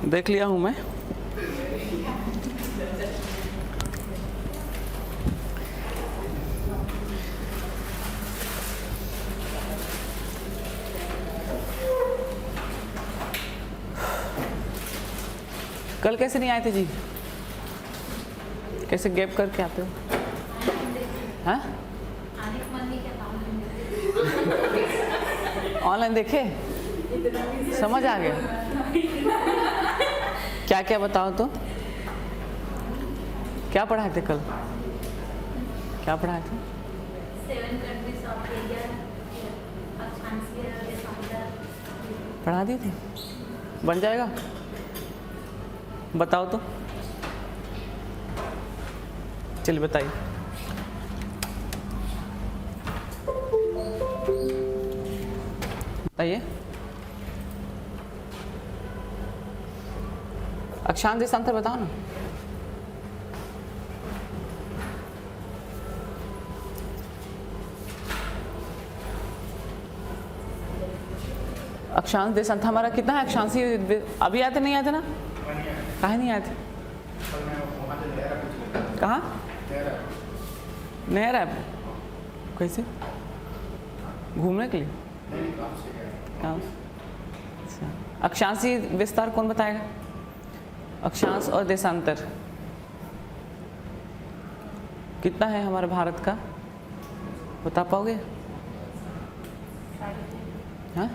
देख लिया हूँ मैं। कल कैसे नहीं आए थे जी? कैसे गैप करके आते हो? हाँ? ऑनलाइन देखे? समझ आ गया? क्या क्या बताओ तो? क्या पढ़ाए थे कल? क्या पढ़ाए थे? पढ़ा दी थी? बन जाएगा? बताओ तो। चलिए बताइए। बताइए। अक्षांश देशांतर बताओ ना। अक्षांश देशांतर हमारा कितना है? अक्षांशी अभी आए थे नहीं आए थे ना? काहे नहीं आए थे? कहाँ? नहर है? कैसे? घूमने के लिए? काम? अच्छा। अक्षांशी विस्तार कौन बताएगा? अक्षांश और देशांतर कितना है हमारे भारत का? बता पाओगे? हाँ?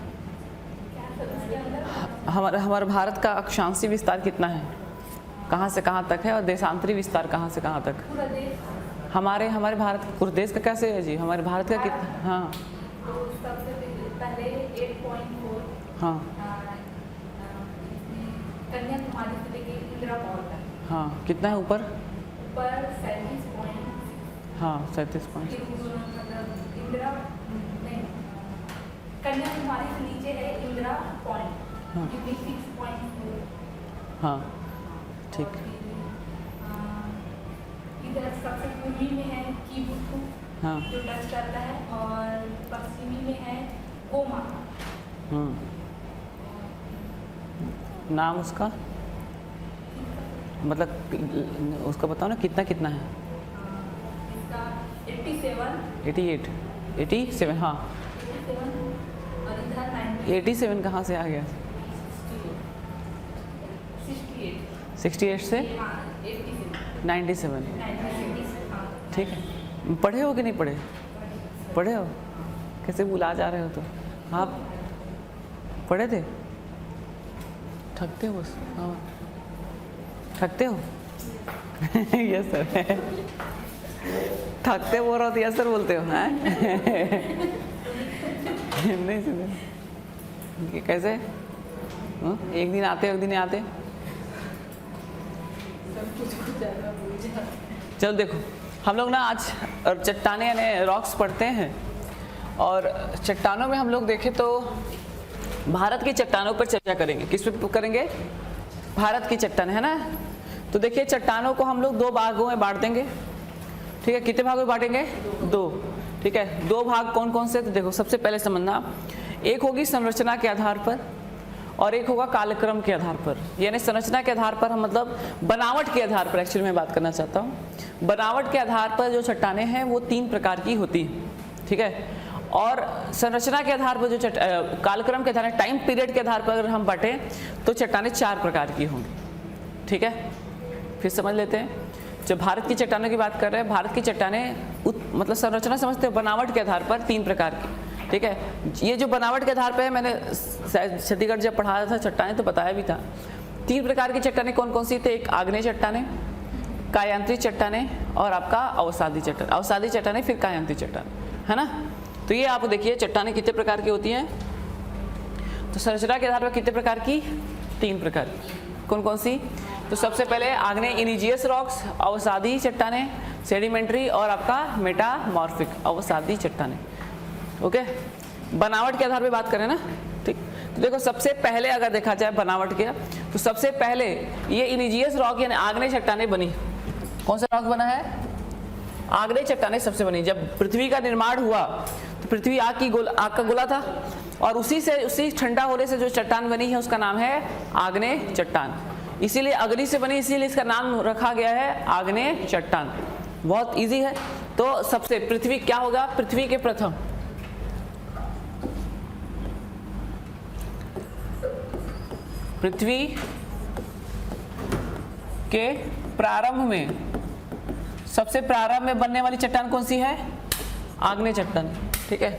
हमारे भारत का अक्षांशी विस्तार कितना है? कहाँ से कहाँ तक है? और देशांतरी विस्तार कहाँ से कहाँ तक? हमारे भारत पूरे देश का कैसे है जी? हमारे भारत का कितना? हाँ सबसे पहले 8.4 हाँ कन्याकुमारी से लेके इंदिरा पॉइंट तक। हाँ कितना है ऊपर? ऊपर 37 पॉइंट। हाँ 37 पॉइंट। मतलब इंदिरा नहीं, कन्याकुमारी से नीचे है इंदिरा पॉइंट। हाँ 6.4। हाँ ठीक। इधर सबसे पूर्वी में है कीबुटू हाँ जो टच करता है, और पश्चिमी में है गोमा। नाम उसका मतलब उसका बताओ ना कितना कितना है? इसका 87 87 हाँ और इधर 90 87 कहाँ से आ गया? 68 से 97 ठीक है। पढ़े हो कि नहीं पढ़े? पढ़े हो? कैसे भुला जा रहे हो तो? आप पढ़े थे? थकते हो बस? हाँ थकते हो? Yes sir. थकते बोल रहा हो तो यस सर बोलते हो? हैं? नहीं सुने कैसे? एक दिन आते एक दिन नहीं आते? चलो देखो हम लोग ना आज चट्टाने यानी रॉक्स पढ़ते हैं, और चट्टानों में हम लोग देखें तो भारत की चट्टानों पर चर्चा करेंगे। किस पे करेंगे? भारत की चट्टान है ना। तो देखिए चट्टानों को हम लोग दो भागों में बांट देंगे। ठीक है, कितने भागों में बांटेंगे? दो। ठीक है, दो भाग कौन कौन से? तो देखो सबसे पहले समझना, एक होगी संरचना के आधार पर और एक होगा कालक्रम के आधार पर। यानी संरचना के आधार पर हम मतलब बनावट के आधार पर एक्चुअली मैं बात करना चाहता हूँ। बनावट के आधार पर जो चट्टानें हैं वो 3 प्रकार की होती हैं। ठीक है, और संरचना के आधार पर जो कालक्रम के आधार टाइम पीरियड के आधार पर अगर हम बांटें तो चट्टानें 4 प्रकार की होंगी। ठीक है, फिर समझ लेते हैं। जब भारत की चट्टानों की बात कर रहे हैं, भारत की चट्टानें मतलब संरचना समझते हैं बनावट के आधार पर 3 प्रकार की। ठीक है, ये जो बनावट के आधार पर है, मैंने छत्तीसगढ़ जब पढ़ाया था चट्टानें तो बताया भी था। 3 प्रकार की चट्टानें कौन कौन सी थे? एक आग्नेय चट्टानें, कायांतरित चट्टानें और आपका अवसादी चट्टान। अवसादी चट्टानें फिर कायांतरित चट्टान, है ना। तो ये आप देखिए चट्टानें कितने प्रकार की होती हैं। तो संरचना के आधार पर कितने प्रकार की? 3 प्रकार की। कौन कौन सी? तो सबसे पहले आग्नेय इनिजियस रॉक्स, अवसादी चट्टानें, सेडिमेंट्री और आपका मेटामॉर्फिक अवसादी चट्टानें। ओके, बनावट के आधार पे बात करें ना। ठीक, तो देखो सबसे पहले अगर देखा जाए बनावट के, तो सबसे पहले ये इनिजियस रॉक यानी आग्नेय चट्टानें बनी। कौन सा रॉक बना है? आग्नेय चट्टानें सबसे बनी। जब पृथ्वी का निर्माण हुआ तो पृथ्वी आग का गोला था, और उसी ठंडा होने से जो चट्टान बनी है उसका नाम है आग्नेय चट्टान। इसीलिए अग्नि से बनी, इसीलिए इसका नाम रखा गया है आग्नेय चट्टान। बहुत इजी है। तो सबसे पृथ्वी क्या होगा, पृथ्वी के प्रथम पृथ्वी के प्रारंभ में, सबसे प्रारंभ में बनने वाली चट्टान कौन सी है, आग्नेय चट्टान। ठीक है,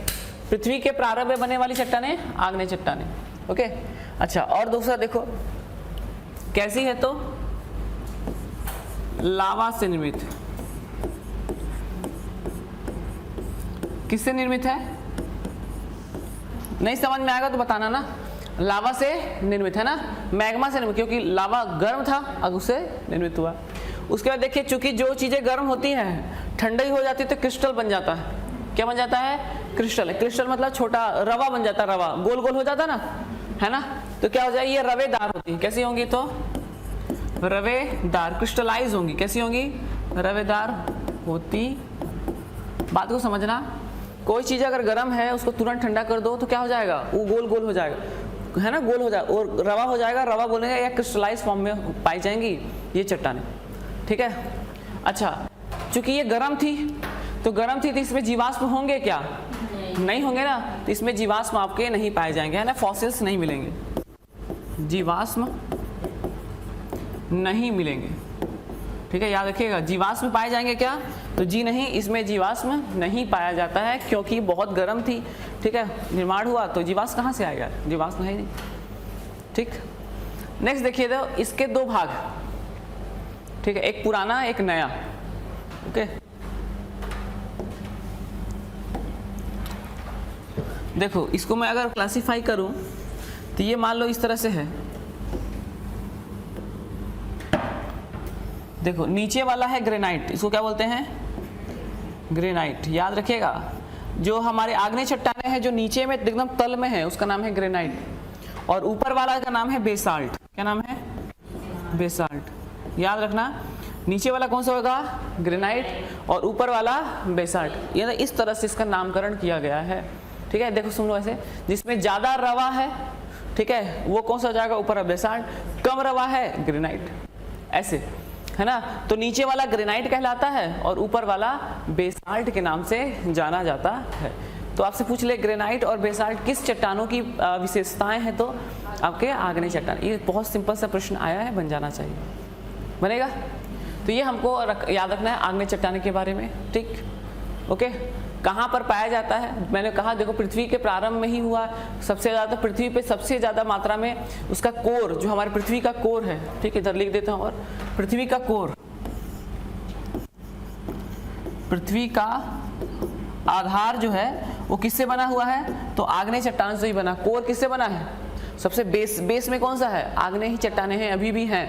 पृथ्वी के प्रारंभ में बनने वाली चट्टानें आग्नेय चट्टानें। ओके, अच्छा, और दूसरा देखो कैसी है, तो लावा से निर्मित। किससे निर्मित है, नहीं समझ में आएगा तो बताना ना। लावा से निर्मित है ना, मैग्मा से निर्मित, क्योंकि लावा गर्म था अब उससे निर्मित हुआ। उसके बाद देखिए, चूंकि जो चीजें गर्म होती हैं ठंडी हो जाती है तो क्रिस्टल बन जाता है। क्या बन जाता है, क्रिस्टल। क्रिस्टल मतलब छोटा रवा बन जाता है, रवा गोल गोल हो जाता ना, है ना। तो क्या हो जाए, ये रवेदार होती है। कैसी होंगी, तो रवेदार, क्रिस्टलाइज होंगी। कैसी होंगी, रवेदार होती। बात को समझना, कोई चीज अगर गर्म है उसको तुरंत ठंडा कर दो तो क्या हो जाएगा, वो गोल गोल हो जाएगा, है ना, गोल हो जाएगा और रवा हो जाएगा। रवा बोलेंगे या क्रिस्टलाइज फॉर्म में पाई जाएंगी ये चट्टानें। ठीक है, अच्छा, चूंकि ये गर्म थी तो इसमें जीवाश्म होंगे क्या, नहीं होंगे ना, तो इसमें जीवाश्म आपके नहीं पाए जाएंगे, है ना, फॉसिल्स नहीं मिलेंगे, जीवाश्म नहीं मिलेंगे। ठीक है, याद रखिएगा, जीवाश्म पाए जाएंगे क्या, तो जी नहीं, इसमें जीवाश्म नहीं पाया जाता है क्योंकि बहुत गर्म थी। ठीक है, निर्माण हुआ तो जीवाश्म कहाँ से आएगा, जीवाश्म है ही नहीं। ठीक, नेक्स्ट देखिए, तो इसके दो भाग। ठीक है, एक पुराना एक नया। ओके, देखो इसको मैं अगर क्लासिफाई करूं तो ये मान लो इस तरह से है। देखो नीचे वाला है ग्रेनाइट, इसको क्या बोलते हैं, ग्रेनाइट। याद रखिएगा, जो हमारे आग्नेय चट्टानें हैं जो नीचे में एकदम तल में है उसका नाम है ग्रेनाइट, और ऊपर वाला का नाम है बेसाल्ट। क्या नाम है, बेसाल्ट। याद रखना, नीचे वाला कौन सा होगा, ग्रेनाइट, और ऊपर वाला बेसाल्ट। ये इस तरह से इसका नामकरण किया गया है। ठीक है, देखो सुन लो, ऐसे जिसमें ज्यादा रवा है, ठीक है, वो कौन सा हो जाएगा, ऊपर बेसाल्ट, कम रवा है ग्रेनाइट, ऐसे, है ना। तो नीचे वाला ग्रेनाइट कहलाता है और ऊपर वाला बेसाल्ट के नाम से जाना जाता है। तो आपसे पूछ ले ग्रेनाइट और बेसाल्ट किस चट्टानों की विशेषताएं हैं, तो आपके आग्नेय चट्टान। ये बहुत सिंपल सा प्रश्न आया है, बन जाना चाहिए, बनेगा। तो ये हमको याद रखना है आग्नेय चट्टान के बारे में। ठीक, ओके, कहाँ पर पाया जाता है, मैंने कहा देखो पृथ्वी के प्रारंभ में ही हुआ सबसे ज़्यादा, पृथ्वी पे सबसे ज़्यादा मात्रा में उसका कोर, जो हमारे पृथ्वी का कोर है, ठीक है, इधर लिख देता हूँ, और पृथ्वी का कोर, पृथ्वी का आधार जो है वो किससे बना हुआ है, तो आग्नेय चट्टान से ही बना। कोर किससे बना है, सबसे बेस में कौन सा है, आग्नेय ही चट्टानें हैं, अभी भी हैं।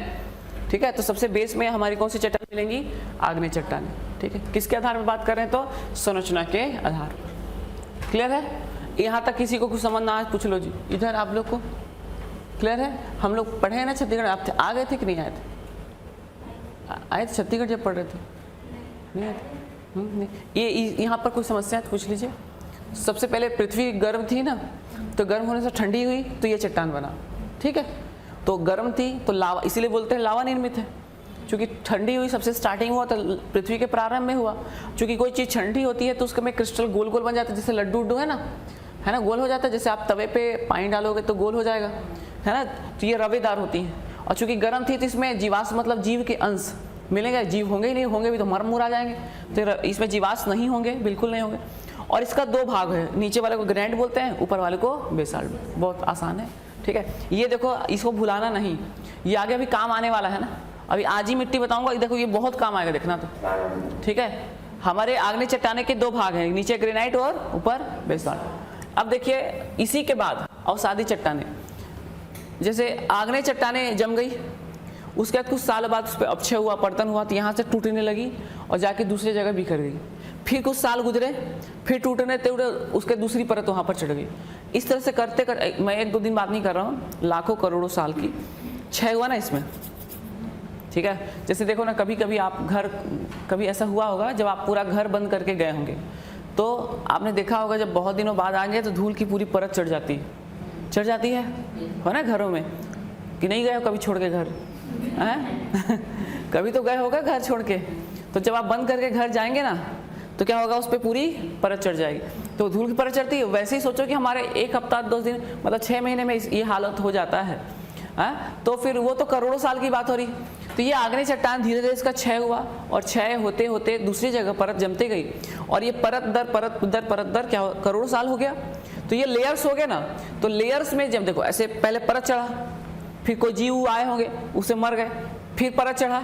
ठीक है, तो सबसे बेस में हमारी कौन सी चट्टान मिलेंगी, आग्नेय चट्टानें। ठीक है, किसके आधार पर बात कर रहे हैं, तो संरचना के आधार पर। क्लियर है, यहाँ तक किसी को कुछ समझ ना आए पूछ लो जी, इधर आप लोग को क्लियर है। हम लोग पढ़े हैं ना छत्तीसगढ़, आप आ गए थे कि नहीं आए थे, आए थे छत्तीसगढ़ जब पढ़ रहे थे, नहीं आए थे। नहीं, ये यहाँ पर कोई समस्या है तो पूछ लीजिए। सबसे पहले पृथ्वी गर्म थी ना, तो गर्म होने से ठंडी हुई तो ये चट्टान बना। ठीक है, तो गर्म थी तो लावा, इसीलिए बोलते हैं लावा निर्मित है, क्योंकि ठंडी हुई, सबसे स्टार्टिंग हुआ तो पृथ्वी के प्रारंभ में हुआ। क्योंकि कोई चीज़ ठंडी होती है तो उसके में क्रिस्टल गोल गोल बन जाता है, जैसे लड्डू उड्डू है ना, गोल हो जाता है। जैसे आप तवे पे पानी डालोगे तो गोल हो जाएगा, है ना। तो ये रवेदार होती हैं, और चूंकि गर्म थी तो इसमें जीवाश्म मतलब जीव के अंश मिलेंगे, जीव होंगे ही नहीं, होंगे भी तो मर मुर आ जाएंगे, तो इसमें जीवाश्म नहीं होंगे, बिल्कुल नहीं होंगे। और इसका दो भाग है, नीचे वाले को ग्रेनाइट बोलते हैं, ऊपर वाले को बेसाल्ट। बहुत आसान है। ठीक है, ये देखो, इसको भुलाना नहीं, ये आगे अभी काम आने वाला है ना। अभी आज ही मिट्टी बताऊंगा, देखो ये बहुत काम आएगा, देखना तो। ठीक है, हमारे आग्नेय चट्टाने के दो भाग हैं, नीचे ग्रेनाइट और ऊपर बेसाल्ट। अब देखिए इसी के बाद अवसादी चट्टाने, जैसे आग्नेय चट्टाने जम गई, उसके बाद कुछ साल बाद उस पर अपक्षय हुआ, पर्तन हुआ, तो यहाँ से टूटने लगी और जाके दूसरी जगह बिखर गई। फिर कुछ साल गुजरे, फिर टूटने टूटे उसके दूसरी परत वहाँ पर चढ़ गई। इस तरह से करते कर, मैं एक दो दिन बात नहीं कर रहा हूँ, लाखों करोड़ों साल की क्षय हुआ ना इसमें, ठीक है। जैसे देखो ना, कभी कभी आप घर, कभी ऐसा हुआ होगा जब आप पूरा घर बंद करके गए होंगे, तो आपने देखा होगा जब बहुत दिनों बाद आएंगे तो धूल की पूरी परत चढ़ जाती है ना घरों में, कि नहीं गए हो कभी छोड़ के घर हैं? कभी तो गए होगा घर छोड़ के। तो जब आप बंद करके घर जाएंगे ना, तो क्या होगा, उस पर पूरी परत चढ़ जाएगी। तो धूल की परत चढ़ती है। वैसे ही सोचो कि हमारे 1 हफ्ता 10 दिन मतलब 6 महीने में ये हालत हो जाता है। तो फिर वो तो करोड़ों साल की बात हो रही। तो ये आग्नेय चट्टान धीरे धीरे इसका क्षय हुआ, और क्षय होते होते दूसरी जगह परत जमते गई, और ये परत दर परत दर परत दर क्या करोड़ों साल हो गया। तो ये लेयर्स हो गए ना। तो लेयर्स में जब देखो ऐसे पहले परत चढ़ा, फिर कोई जीव आए होंगे उसे मर गए, फिर परत चढ़ा,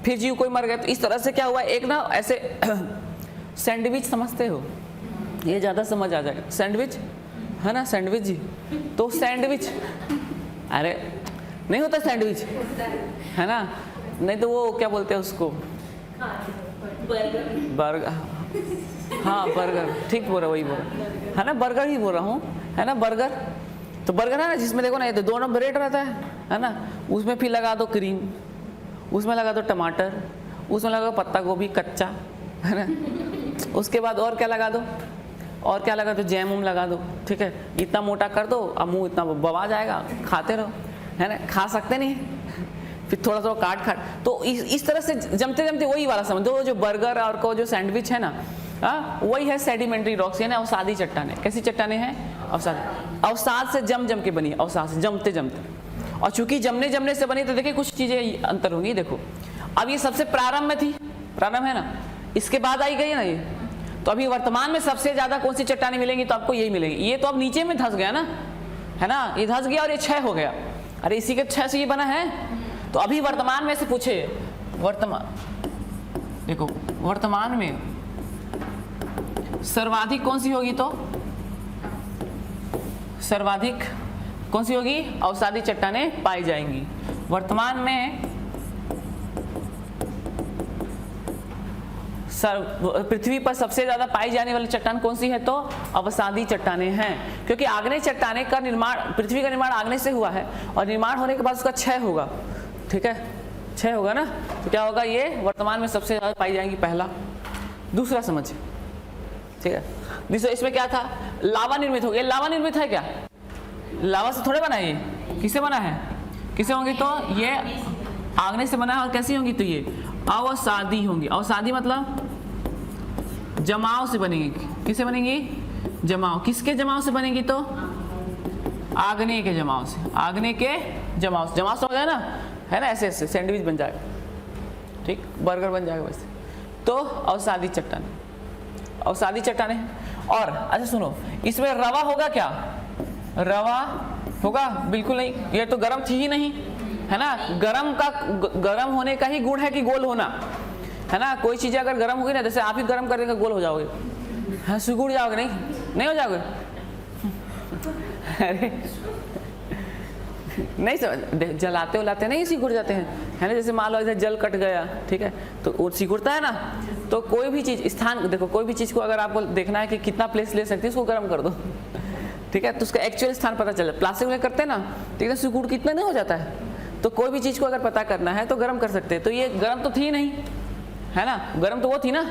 फिर जीव कोई मर गए। तो इस तरह से क्या हुआ, एक ना ऐसे सैंडविच समझते हो, ये ज़्यादा समझ आ जाएगा। सैंडविच है ना, सैंडविच जी। तो सैंडविच, अरे नहीं होता सैंडविच है ना, नहीं तो वो क्या बोलते हैं उसको, बर्गर। हाँ बर्गर, ठीक बोल रहा, वही बोल रहा है ना, बर्गर ही बोल रहा हूँ, है ना बर्गर। तो बर्गर है ना, जिसमें देखो ना ये तो दोनों ब्रेड रहता है ना, उसमें फिर लगा दो क्रीम, उसमें लगा दो टमाटर, उसमें लगा दो पत्ता गोभी कच्चा, है ना। उसके बाद और क्या लगा दो, और क्या लगा दो, जैम उम लगा दो, ठीक है। इतना मोटा कर दो, अब मुँह इतना बवा जाएगा, खाते रहो, है ना। खा सकते नहीं, फिर थोड़ा थोड़ा काट। तो इस तरह से जमते जमते वही वाला समझो, जो बर्गर और को जो सैंडविच है ना, वही है सेडिमेंट्री रॉक्स, यानी अवसादी चट्टानें। कैसी चट्टानें हैं, अवसाद से जम जम के बनी, अवसाद से जमते जमते। और चूंकि जमने से बनी, तो देखिए कुछ चीजें अंतर होंगी। देखो अब ये सबसे प्रारंभ में थी, प्रारंभ है ना, इसके बाद आई गई ना ये। तो अभी वर्तमान में सबसे ज्यादा कौन सी चट्टानें मिलेंगी, तो आपको यही मिलेगी। ये तो अब नीचे में धंस गया ना, है ना, ये धंस गया और ये क्षय हो गया। अरे इसी के क्षय से ये बना है। तो अभी वर्तमान में से पूछे, वर्तमान देखो, वर्तमान में सर्वाधिक कौन सी होगी, तो सर्वाधिक कौन सी होगी, अवसादी चट्टानें पाई जाएंगी। वर्तमान में पृथ्वी पर सबसे ज्यादा पाई जाने वाली चट्टान कौन सी है, तो अवसादी चट्टानें हैं। क्योंकि आग्नेय चट्टानें का निर्माण, पृथ्वी का निर्माण आग्नेय से हुआ है, और निर्माण होने के बाद उसका क्षय होगा, ठीक है, क्षय होगा ना। तो क्या होगा, ये वर्तमान में सबसे ज्यादा पाई जाएंगी, पहला। दूसरा समझ, ठीक है। दूसरा इसमें क्या था, लावा निर्मित हो गया। लावा निर्मित है क्या, लावा से थोड़े बना है, ये किससे बना है, किससे होंगी, तो ये आग्नेय से बना है। और कैसी होंगी, तो ये अवसादी होंगी। अवसादी मतलब जमाव से बनेंगी। किससे बनेंगी, जमाव। किसके जमाव से बनेगी, तो आग्नेय के जमाव से, आग्नेय के जमाव से। जमाव से हो गया ना, है ना, ऐसे ऐसे सैंडविच बन जाएगा, ठीक, बर्गर बन जाएगा वैसे। तो अवसादी चट्टान, अवसादी चट्टानें। और अच्छा सुनो, इसमें रवा होगा क्या, रवा होगा, बिल्कुल नहीं, ये तो गर्म थी ही नहीं, है ना। गर्म होने का ही गुण है कि गोल होना, है ना। कोई चीज़ अगर गर्म होगी ना, जैसे आप ही गर्म कर देंगे गोल हो जाओगे, हाँ सिकुड़ जाओगे, नहीं हो जाओगे। अरे नहीं समझ, जलाते उलाते नहीं सिकुड़ जाते हैं, है ना। जैसे मान लो इधर जल कट गया, ठीक है, तो वो सिकुड़ता है ना। तो कोई भी चीज़, स्थान देखो, कोई भी चीज़ को अगर आपको देखना है कि कितना प्लेस ले सकती है, उसको गर्म कर दो, ठीक है, तो उसका एक्चुअल स्थान पता चले। प्लास्टिक में करते हैं ना, तो एकदम सिकुड़ कितना नहीं हो जाता है। तो कोई भी चीज़ को अगर पता करना है तो गर्म कर सकते हैं। तो ये गर्म तो थी नहीं, है ना, गर्म तो वो थी ना,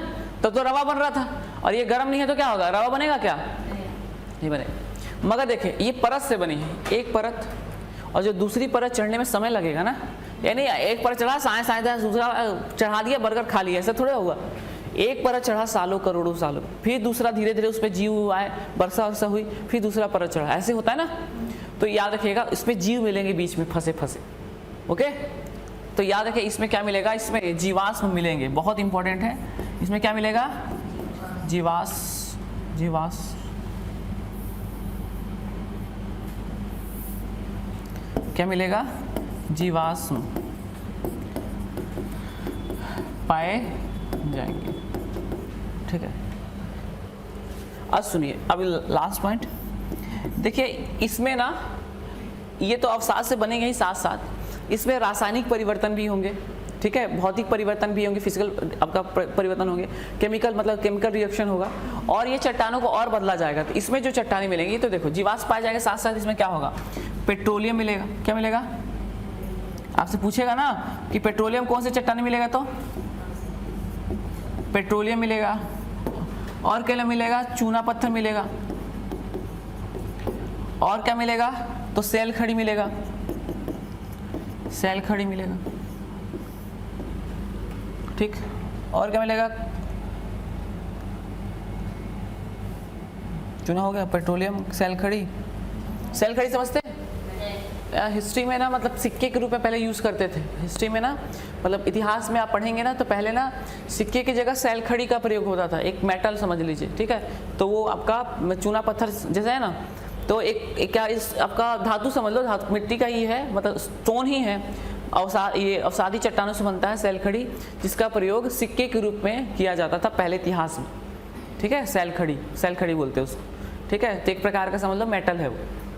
तब तो रवा बन रहा था। और ये गर्म नहीं है तो क्या होगा, रवा बनेगा क्या, नहीं बनेगा। मगर देखिए ये परत से बनी है, एक परत, और जो दूसरी परत चढ़ने में समय लगेगा ना, यानी एक परत चढ़ा साए दूसरा चढ़ा दिया, बर्गर खा लिया, ऐसा थोड़ा हुआ। एक परत चढ़ा सालों करोड़ों सालों, फिर दूसरा धीरे धीरे उस पर जीव आए, वर्षा वर्षा हुई, फिर दूसरा परत चढ़ा, ऐसे होता है ना। तो याद रखिएगा, इसमें जीव मिलेंगे बीच में फंसे फंसे, ओके। तो याद रखिए इसमें क्या मिलेगा, इसमें जीवाश्म मिलेंगे, बहुत इंपॉर्टेंट है। इसमें क्या मिलेगा, जीवाश्म क्या मिलेगा, जीवाश्म पाए जाएंगे, ठीक है। अब सुनिए, अभी लास्ट पॉइंट देखिए, इसमें ना ये तो अवसाद से बनेंगे ही, साथ साथ इसमें रासायनिक परिवर्तन भी होंगे, ठीक है, भौतिक परिवर्तन भी होंगे, फिजिकल आपका परिवर्तन होंगे, केमिकल मतलब केमिकल रिएक्शन होगा, और ये चट्टानों को और बदला जाएगा। तो इसमें जो चट्टानें मिलेंगी, तो देखो जीवाश्म पाए जाएंगे, साथ साथ इसमें क्या होगा, पेट्रोलियम मिलेगा। क्या मिलेगा, आपसे पूछेगा ना कि पेट्रोलियम कौन से चट्टान मिलेगा, तो पेट्रोलियम मिलेगा, और क्या मिलेगा, चूना पत्थर मिलेगा, और क्या मिलेगा, तो सेल खड़ी मिलेगा, सेल खड़ी मिलेगा, ठीक। और क्या मिलेगा, चूना हो गया, पेट्रोलियम, सेल खड़ी। सेल खड़ी समझते हैं? हिस्ट्री में ना मतलब सिक्के के रूप में पहले यूज़ करते थे। हिस्ट्री में ना मतलब इतिहास में आप पढ़ेंगे ना तो पहले ना सिक्के की जगह सेल खड़ी का प्रयोग होता था, एक मेटल समझ लीजिए, ठीक है। तो वो आपका चूना पत्थर जैसा है ना, तो एक क्या इस आपका धातु समझ लो, धातु मिट्टी का ही है, मतलब स्टोन ही है। ये अवसादी चट्टानों से बनता है सेल खड़ी, जिसका प्रयोग सिक्के के रूप में किया जाता था पहले इतिहास में, ठीक है। सेल खड़ी बोलते हैं उसको, ठीक है। तो एक प्रकार का समझ लो मेटल है वो,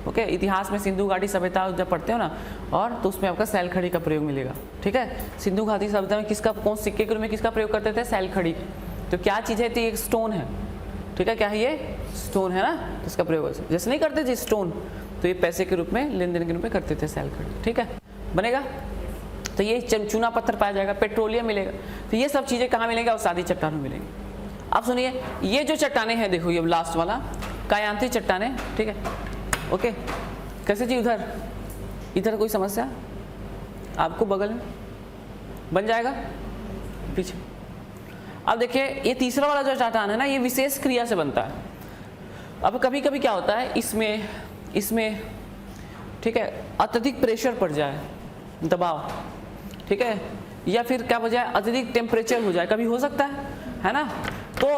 ओके। इतिहास में सिंधु घाटी सभ्यता जब पढ़ते हो ना, और तो उसमें आपका सेल खड़ी का प्रयोग मिलेगा, ठीक है। सिंधु घाटी सभ्यता में किसका, कौन सिक्के के रूप में किसका प्रयोग करते थे, सेल खड़ी। तो क्या चीज़ है, तो एक स्टोन है, ठीक है। क्या है ये, स्टोन है ना, तो इसका प्रयोग जैसे नहीं करते थे स्टोन, तो ये पैसे के रूप में, लेन देन के रूप में करते थे सेल खड़ी, ठीक है, बनेगा। तो ये चूना पत्थर पाया जाएगा, पेट्रोलियम मिलेगा। तो ये सब चीज़ें कहाँ मिलेंगी, अवसादी चट्टानों में मिलेंगी। अब सुनिए, ये जो चट्टानें हैं, देखो ये लास्ट वाला कायांत्री चट्टानें, ठीक है, ओके। कैसे जी, इधर कोई समस्या आपको, बगल में बन जाएगा पीछे। अब देखिए, ये तीसरा वाला जो चट्टान है ना, ये विशेष क्रिया से बनता है। अब कभी कभी क्या होता है, इसमें ठीक है, अत्यधिक प्रेशर पड़ जाए, दबाव, ठीक है, या फिर क्या हो जाए, अत्यधिक टेम्परेचर हो जाए, कभी हो सकता है ना। तो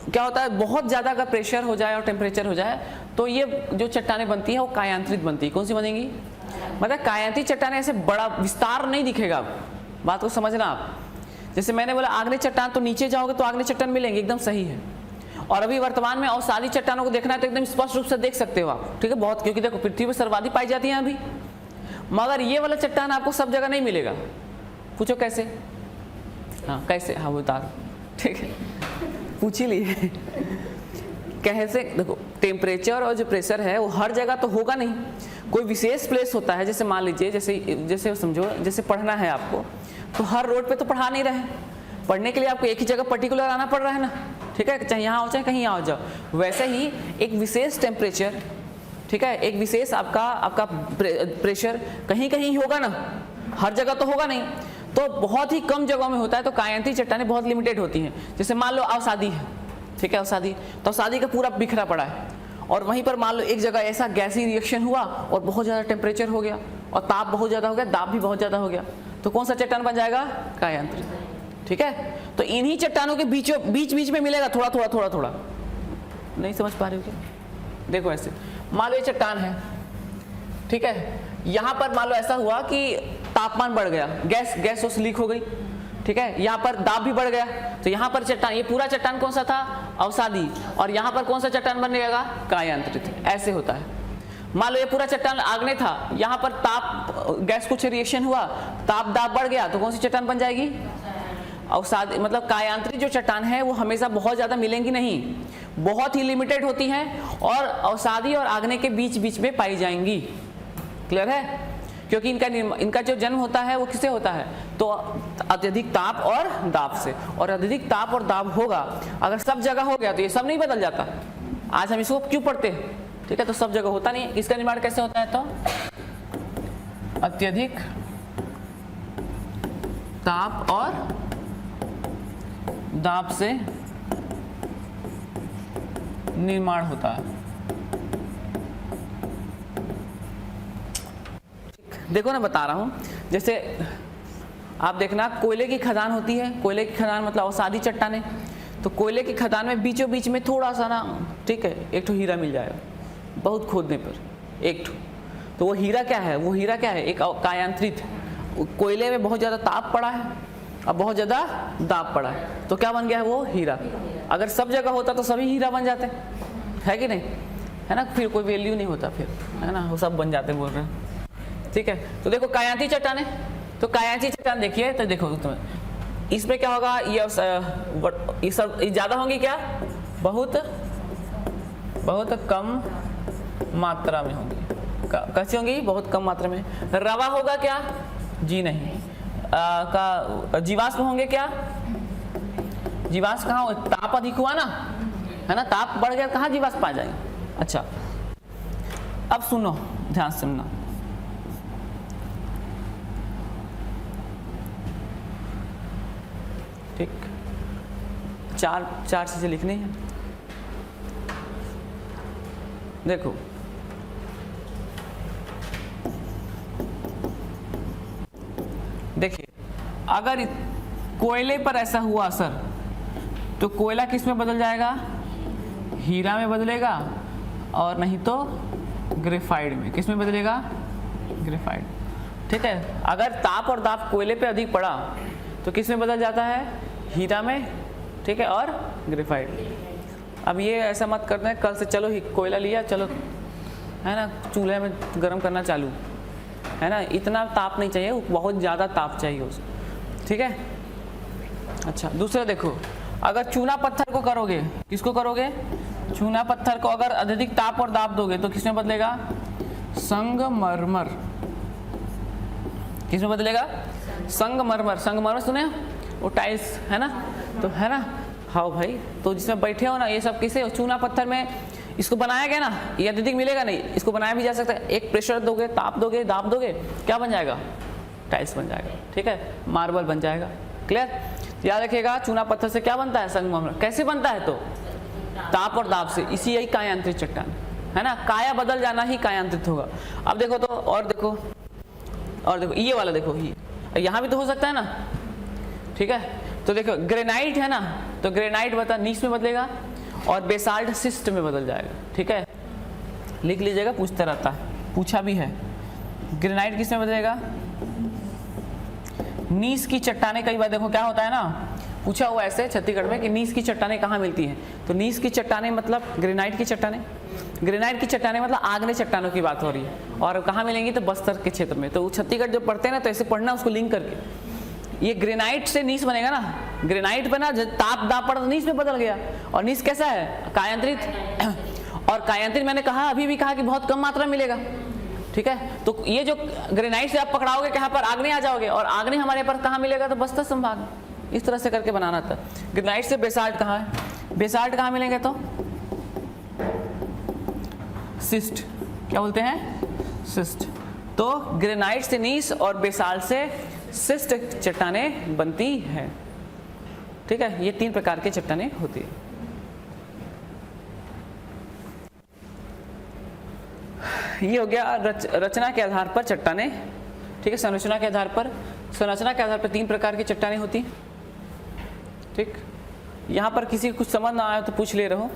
क्या होता है, बहुत ज़्यादा अगर प्रेशर हो जाए और टेम्परेचर हो जाए, तो ये जो चट्टानें बनती है वो कायांतरित बनती है। कौन सी बनेंगी, मतलब कायांत्रित चट्टानें ऐसे बड़ा विस्तार नहीं दिखेगा, बात को समझना आप। जैसे मैंने बोला आग्नेय चट्टान, तो नीचे जाओगे तो आग्नेय चट्टान मिलेंगे, एकदम सही है। और अभी वर्तमान में अवसादी चट्टानों को देखना है तो एकदम स्पष्ट रूप से देख सकते हो आप, ठीक है, बहुत, क्योंकि देखो पृथ्वी पर सर्वाधिक पाई जाती है अभी। मगर ये वाला चट्टान आपको सब जगह नहीं मिलेगा। पूछो कैसे, हाँ कैसे, हाँ बता रहा, ठीक है, पूछ ही लिए कैसे। देखो टेम्परेचर और जो प्रेशर है वो हर जगह तो होगा नहीं, कोई विशेष प्लेस होता है। जैसे मान लीजिए, जैसे समझो, जैसे पढ़ना है आपको, तो हर रोड पे तो पढ़ा नहीं रहे, पढ़ने के लिए आपको एक ही जगह पर्टिकुलर आना पड़ रहा है ना, ठीक है, चाहे यहाँ हो चाहे कहीं यहाँ हो जाओ। वैसे ही एक विशेष टेम्परेचर, ठीक है, एक विशेष आपका प्रेशर कहीं कहीं होगा ना, हर जगह तो होगा नहीं, तो बहुत ही कम जगहों में होता है। तो कायांत्री चट्टानें बहुत लिमिटेड होती हैं। जैसे मान लो अवसादी है, ठीक है, अवसादी, तो अवसादी का पूरा बिखरा पड़ा है, और वहीं पर मान लो एक जगह ऐसा गैसी रिएक्शन हुआ और बहुत ज़्यादा टेम्परेचर हो गया और ताप बहुत ज़्यादा हो गया, दाब भी बहुत ज़्यादा हो गया, तो कौन सा चट्टान बन जाएगा, कायांत्री, ठीक है। तो इन्हीं चट्टानों के बीच में मिलेगा थोड़ा। नहीं समझ पा रहे हो क्या, देखो ऐसे मान लो ये चट्टान है, ठीक है, यहाँ पर मान लो ऐसा हुआ कि तापमान बढ़ गया, गैस लीक हो गई, ठीक है, यहाँ पर दाब भी बढ़ गया, तो यहाँ पर चट्टान, ये पूरा चट्टान कौन सा था, अवसादी, और यहाँ पर कौन सा चट्टान बन जाएगा, कायांत्रित। ऐसे होता है। मान लो ये पूरा चट्टान आग्नेय था, यहाँ पर ताप, गैस कुछ रिएक्शन हुआ, ताप दाब बढ़ गया, तो कौन सी चट्टान बन जाएगी, अवसादी। मतलब कायांत्रित जो चट्टान है वो हमेशा बहुत ज़्यादा मिलेंगी नहीं, बहुत ही लिमिटेड होती हैं, और अवसादी और आग्नेय के बीच में पाई जाएंगी। क्लियर है, क्योंकि इनका जो जन्म होता है वो किससे होता है, तो अत्यधिक ताप और दाब से, और अत्यधिक ताप और दाब होगा अगर सब जगह हो गया तो ये सब नहीं बदल जाता। आज हम इसको क्यों पढ़ते हैं, ठीक है, तो सब जगह होता नहीं। इसका निर्माण कैसे होता है, तो अत्यधिक ताप और दाब से निर्माण होता है। देखो ना, बता रहा हूं, जैसे आप देखना, कोयले की खदान होती है, कोयले की खदान मतलब अवसादी चट्टानें, तो कोयले की खदान में बीचों बीच में थोड़ा सा ना, ठीक है, एक ठो हीरा मिल जाएगा, बहुत खोदने पर एक ठो, तो वो हीरा क्या है, एक कायांत्रित, कोयले में बहुत ज़्यादा ताप पड़ा है अब बहुत ज़्यादा दाब पड़ा है, तो क्या बन गया है, वो हीरा। अगर सब जगह होता तो सभी हीरा बन जाते, है कि नहीं, है ना, फिर कोई वैल्यू नहीं होता फिर, है ना, वो सब बन जाते बोल रहे हैं, ठीक है। तो देखो कायांत्री चट्टानें, तो कायांत्री चट्टान देखिए, तो देखो इसमें क्या होगा, ये सब ज़्यादा होंगी क्या, बहुत कम मात्रा में होंगी। कैसी होंगी, बहुत कम मात्रा में। रवा होगा क्या, जी नहीं। का जीवाश्म होंगे क्या? जीवाश्म कहाँ हो? ताप अधिक हुआ ना, है ना, ताप बढ़ गया, कहाँ जीवाश्म आ जाएंगे। अच्छा अब सुनो, ध्यान से सुनना। ठीक, चार चीजें लिखनी है। देखो देखिए, अगर कोयले पर ऐसा हुआ असर तो कोयला किस में बदल जाएगा? हीरा में बदलेगा, और नहीं तो ग्रेफाइट में। किस में बदलेगा? ग्रेफाइट। ठीक है, अगर ताप और दाब कोयले पे अधिक पड़ा तो किस में बदल जाता है? हीरा में। ठीक है, और ग्रेफाइट। अब ये ऐसा मत करना है कल से चलो कोयला लिया, चलो, है ना, चूल्हे में गर्म करना चालू, है ना, इतना ताप नहीं चाहिए, बहुत ज़्यादा ताप चाहिए उसको। ठीक है। अच्छा दूसरा देखो, अगर चूना पत्थर को करोगे, किसको करोगे? चूना पत्थर को अगर अत्यधिक ताप और दाब दोगे तो किसमें बदलेगा? संगमरमर। किसमें बदलेगा? संगमरमर। संगमरमर सुने? वो टाइल्स, है ना, तो है ना, हाँ भाई, तो जिसमें बैठे हो ना, ये सब किसे? चूना पत्थर में इसको बनाया गया ना, ये अत्यधिक मिलेगा नहीं, इसको बनाया भी जा सकता है। एक प्रेशर दोगे, ताप दोगे, दाब दोगे, क्या बन जाएगा? टाइल्स बन जाएगा। ठीक है, मार्बल बन जाएगा। क्लियर? याद रखिएगा, चूना पत्थर से क्या बनता है? संगमरमर। कैसे बनता है? तो ताप और दाब से। इसी यही कायांतरित चट्टान, है ना, काया बदल जाना ही कायांतरित होगा। अब देखो तो, और देखो, और देखो ये वाला, देखो ये यहाँ भी तो हो सकता है ना। ठीक है, तो देखो ग्रेनाइट है ना, तो ग्रेनाइट बता नीस में बदलेगा, और बेसाल्ट सिस्ट में बदल जाएगा। ठीक है, लिख लीजिएगा, पूछता रहता है, पूछा भी है। ग्रेनाइट किस में बदलेगा? नीस की चट्टानें। कई बार देखो क्या होता है ना, पूछा हुआ ऐसे छत्तीसगढ़ में कि नीस की चट्टानें कहाँ मिलती हैं, तो नीस की चट्टानें मतलब ग्रेनाइट की चट्टानें। ग्रेनाइट की चट्टानें मतलब आग्नेय चट्टानों की बात हो रही है, और कहाँ मिलेंगी? तो बस्तर के क्षेत्र में। तो छत्तीसगढ़ जो पढ़ते हैं ना, तो ऐसे पढ़ना, उसको लिंक करके। ये ग्रेनाइट से नीस बनेगा ना, ग्रेनाइट पे ना ताप दाप पड़ा तो नीस में बदल गया, और नीस कैसा है? कायांतरित। और कायांतरित मैंने कहा, अभी भी कहा कि बहुत कम मात्रा मिलेगा। ठीक है, तो ये जो ग्रेनाइट से आप पकड़ाओगे कहाँ पर? आग्नेय आ जाओगे, और आग्नेय हमारे पास कहाँ मिलेगा? तो बस्तर संभाग। इस तरह से करके बनाना था। ग्रेनाइट से बेसाल्ट कहाँ है? बेसाल्ट कहाँ मिलेंगे? तो सिस्ट। क्या बोलते हैं? सिस्ट। तो ग्रेनाइट से नीस और बेसाल्ट से सिस्ट चट्टानें बनती हैं। ठीक है, ये 3 प्रकार की चट्टानें होती है। ये हो गया रचना के आधार पर चट्टानें। ठीक है, संरचना के आधार पर, संरचना के आधार पर 3 प्रकार की चट्टानें होती हैं। ठीक, यहाँ पर किसी को कुछ समझ ना आया तो पूछ ले रहो,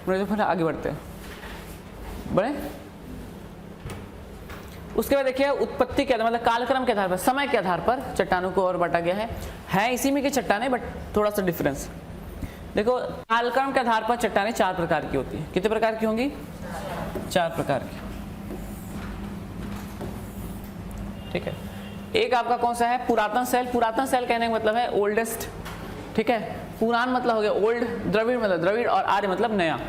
तो फिर आगे बढ़ते हैं। बढ़े। उसके बाद देखिए उत्पत्ति के आधार, मतलब कालक्रम के आधार पर, समय के आधार पर चट्टानों को और बांटा गया है इसी में की चट्टानें, बट थोड़ा सा डिफरेंस। देखो कालक्रम के आधार पर चट्टानें 4 प्रकार की होती हैं। कितने प्रकार की होंगी? 4 प्रकार की। ठीक है, एक आपका कौन सा है? पुरातन शैल। पुरातन शैल कहने का मतलब है ओल्डेस्ट। ठीक है, पुरान मतलब हो गया ओल्ड, द्रविड़ मतलब द्रविड़, और आर्य मतलब नया।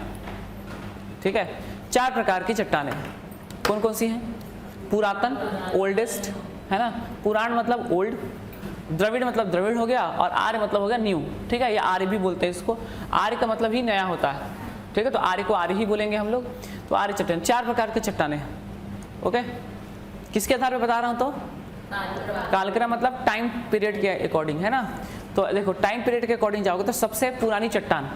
ठीक है, 4 प्रकार की चट्टानें कौन कौन सी हैं? पुरातन, ओल्डेस्ट, है ना, पुराण मतलब ओल्ड, द्रविड़ मतलब द्रविड़ हो गया, और आर्य मतलब हो गया न्यू। ठीक है, ये आर्य भी बोलते हैं इसको, आर्य का मतलब ही नया होता है। ठीक है, तो आर्य को आर्य ही बोलेंगे हम लोग। तो आर्य चट्टान 4 प्रकार की चट्टानें हैं। ओके, किसके आधार पे बता रहा हूँ? तो कालक्रम मतलब टाइम पीरियड के अकॉर्डिंग, है ना। तो देखो टाइम पीरियड के अकॉर्डिंग जाओगे तो सबसे पुरानी चट्टान,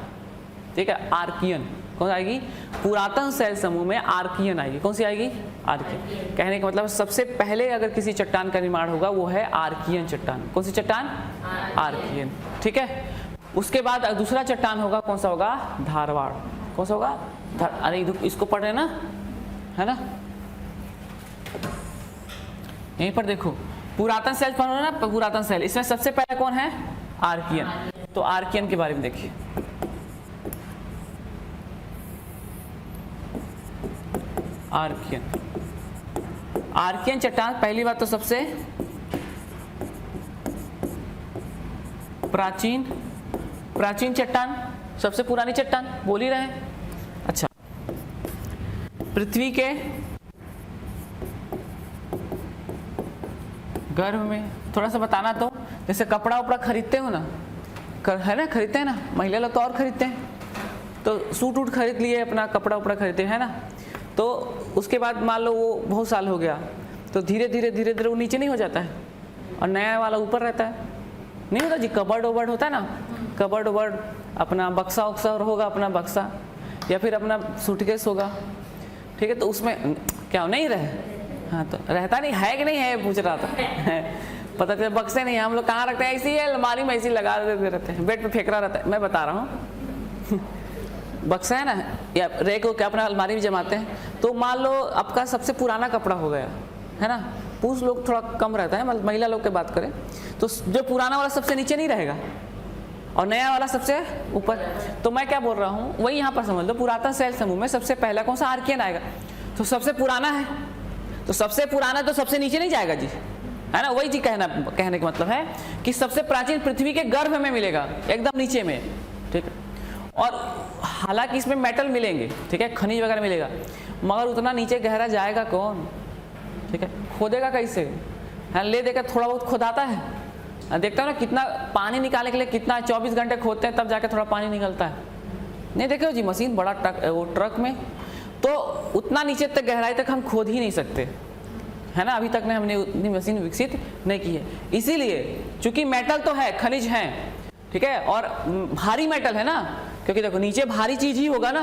ठीक है, आर्कियन। कौन आएगी? पुरातन शैल समूह में आर्कियन आएगी। कौन सी आएगी? आर्कियन। कहने का मतलब सबसे पहले अगर किसी चट्टान का निर्माण होगा वो है आर्कियन चट्टान। कौन सी चट्टान? आर्कियन। ठीक है, उसके बाद दूसरा चट्टान होगा, कौन सा होगा? धारवाड़। कौन सा होगा? अरे इसको पढ़ रहे ना, है ना, यहीं पर देखो पुरातन शैल पढ़ रहे ना, पुरातन शैल, इसमें सबसे पहले कौन है? आर्कियन। तो आर्कियन के बारे में देखिए। आर्कियन, आर्कियन चट्टान पहली बात तो सबसे प्राचीन चट्टान, सबसे पुरानी चट्टान बोल ही रहे हैं। अच्छा, गर्भ में थोड़ा सा बताना तो, जैसे कपड़ा उपड़ा खरीदते हो ना, है ना, खरीदते हैं ना, महिला लोग तो और खरीदते हैं, तो सूट वूट खरीद लिए, अपना कपड़ा उपड़ा खरीदते हैं ना, तो उसके बाद मान लो वो बहुत साल हो गया, तो धीरे धीरे वो नीचे नहीं हो जाता है और नया वाला ऊपर रहता है, नहीं होता जी। कबर्ड वबर्ड होता है ना, कबर्ड वबर्ड, अपना बक्सा उक्सा होगा, अपना बक्सा या फिर अपना सूटकेस होगा, ठीक है, तो उसमें क्या नहीं रहे, हाँ तो रहता नहीं है कि नहीं है पूछ रहा था पता चला बक्से नहीं है, हम लोग कहाँ रखते हैं, ऐसी है अलमारी में ऐसी लगा देते रहते हैं, बेड पे फेंक रहा रहता है, मैं बता रहा हूँ बक्सा है ना, या रैक क्या अपना अलमारी में जमाते हैं। तो मान लो आपका सबसे पुराना कपड़ा हो गया है ना, पुरुष लोग थोड़ा कम रहता है, महिला लोग की बात करें तो जो पुराना वाला सबसे नीचे नहीं रहेगा और नया वाला सबसे ऊपर। तो मैं क्या बोल रहा हूँ, वही यहाँ पर समझ लो, पुरातन शैल समूह में सबसे पहला कौन सा आर्कियन आएगा, तो सबसे पुराना है, तो सबसे पुराना तो सबसे नीचे नहीं जाएगा जी, है ना, वही जी कहने का मतलब है कि सबसे प्राचीन पृथ्वी के गर्भ में मिलेगा, एकदम नीचे में, ठीक है। और हालांकि इसमें मेटल मिलेंगे, ठीक है, खनिज वगैरह मिलेगा, मगर उतना नीचे गहरा जाएगा कौन, ठीक है, खोदेगा कैसे, है, ले देकर थोड़ा बहुत खोदाता है, देखता हो ना कितना पानी निकालने के लिए कितना 24 घंटे खोदते हैं तब जाके थोड़ा पानी निकलता है, नहीं देखे हो जी मशीन, बड़ा ट्रक में, तो उतना नीचे तक गहराई तक हम खोद ही नहीं सकते, है ना, अभी तक ने हमने उतनी मशीन विकसित नहीं की है। इसीलिए चूंकि मेटल तो है, खनिज है, ठीक है, और भारी मेटल है ना, क्योंकि देखो नीचे भारी चीज ही होगा ना,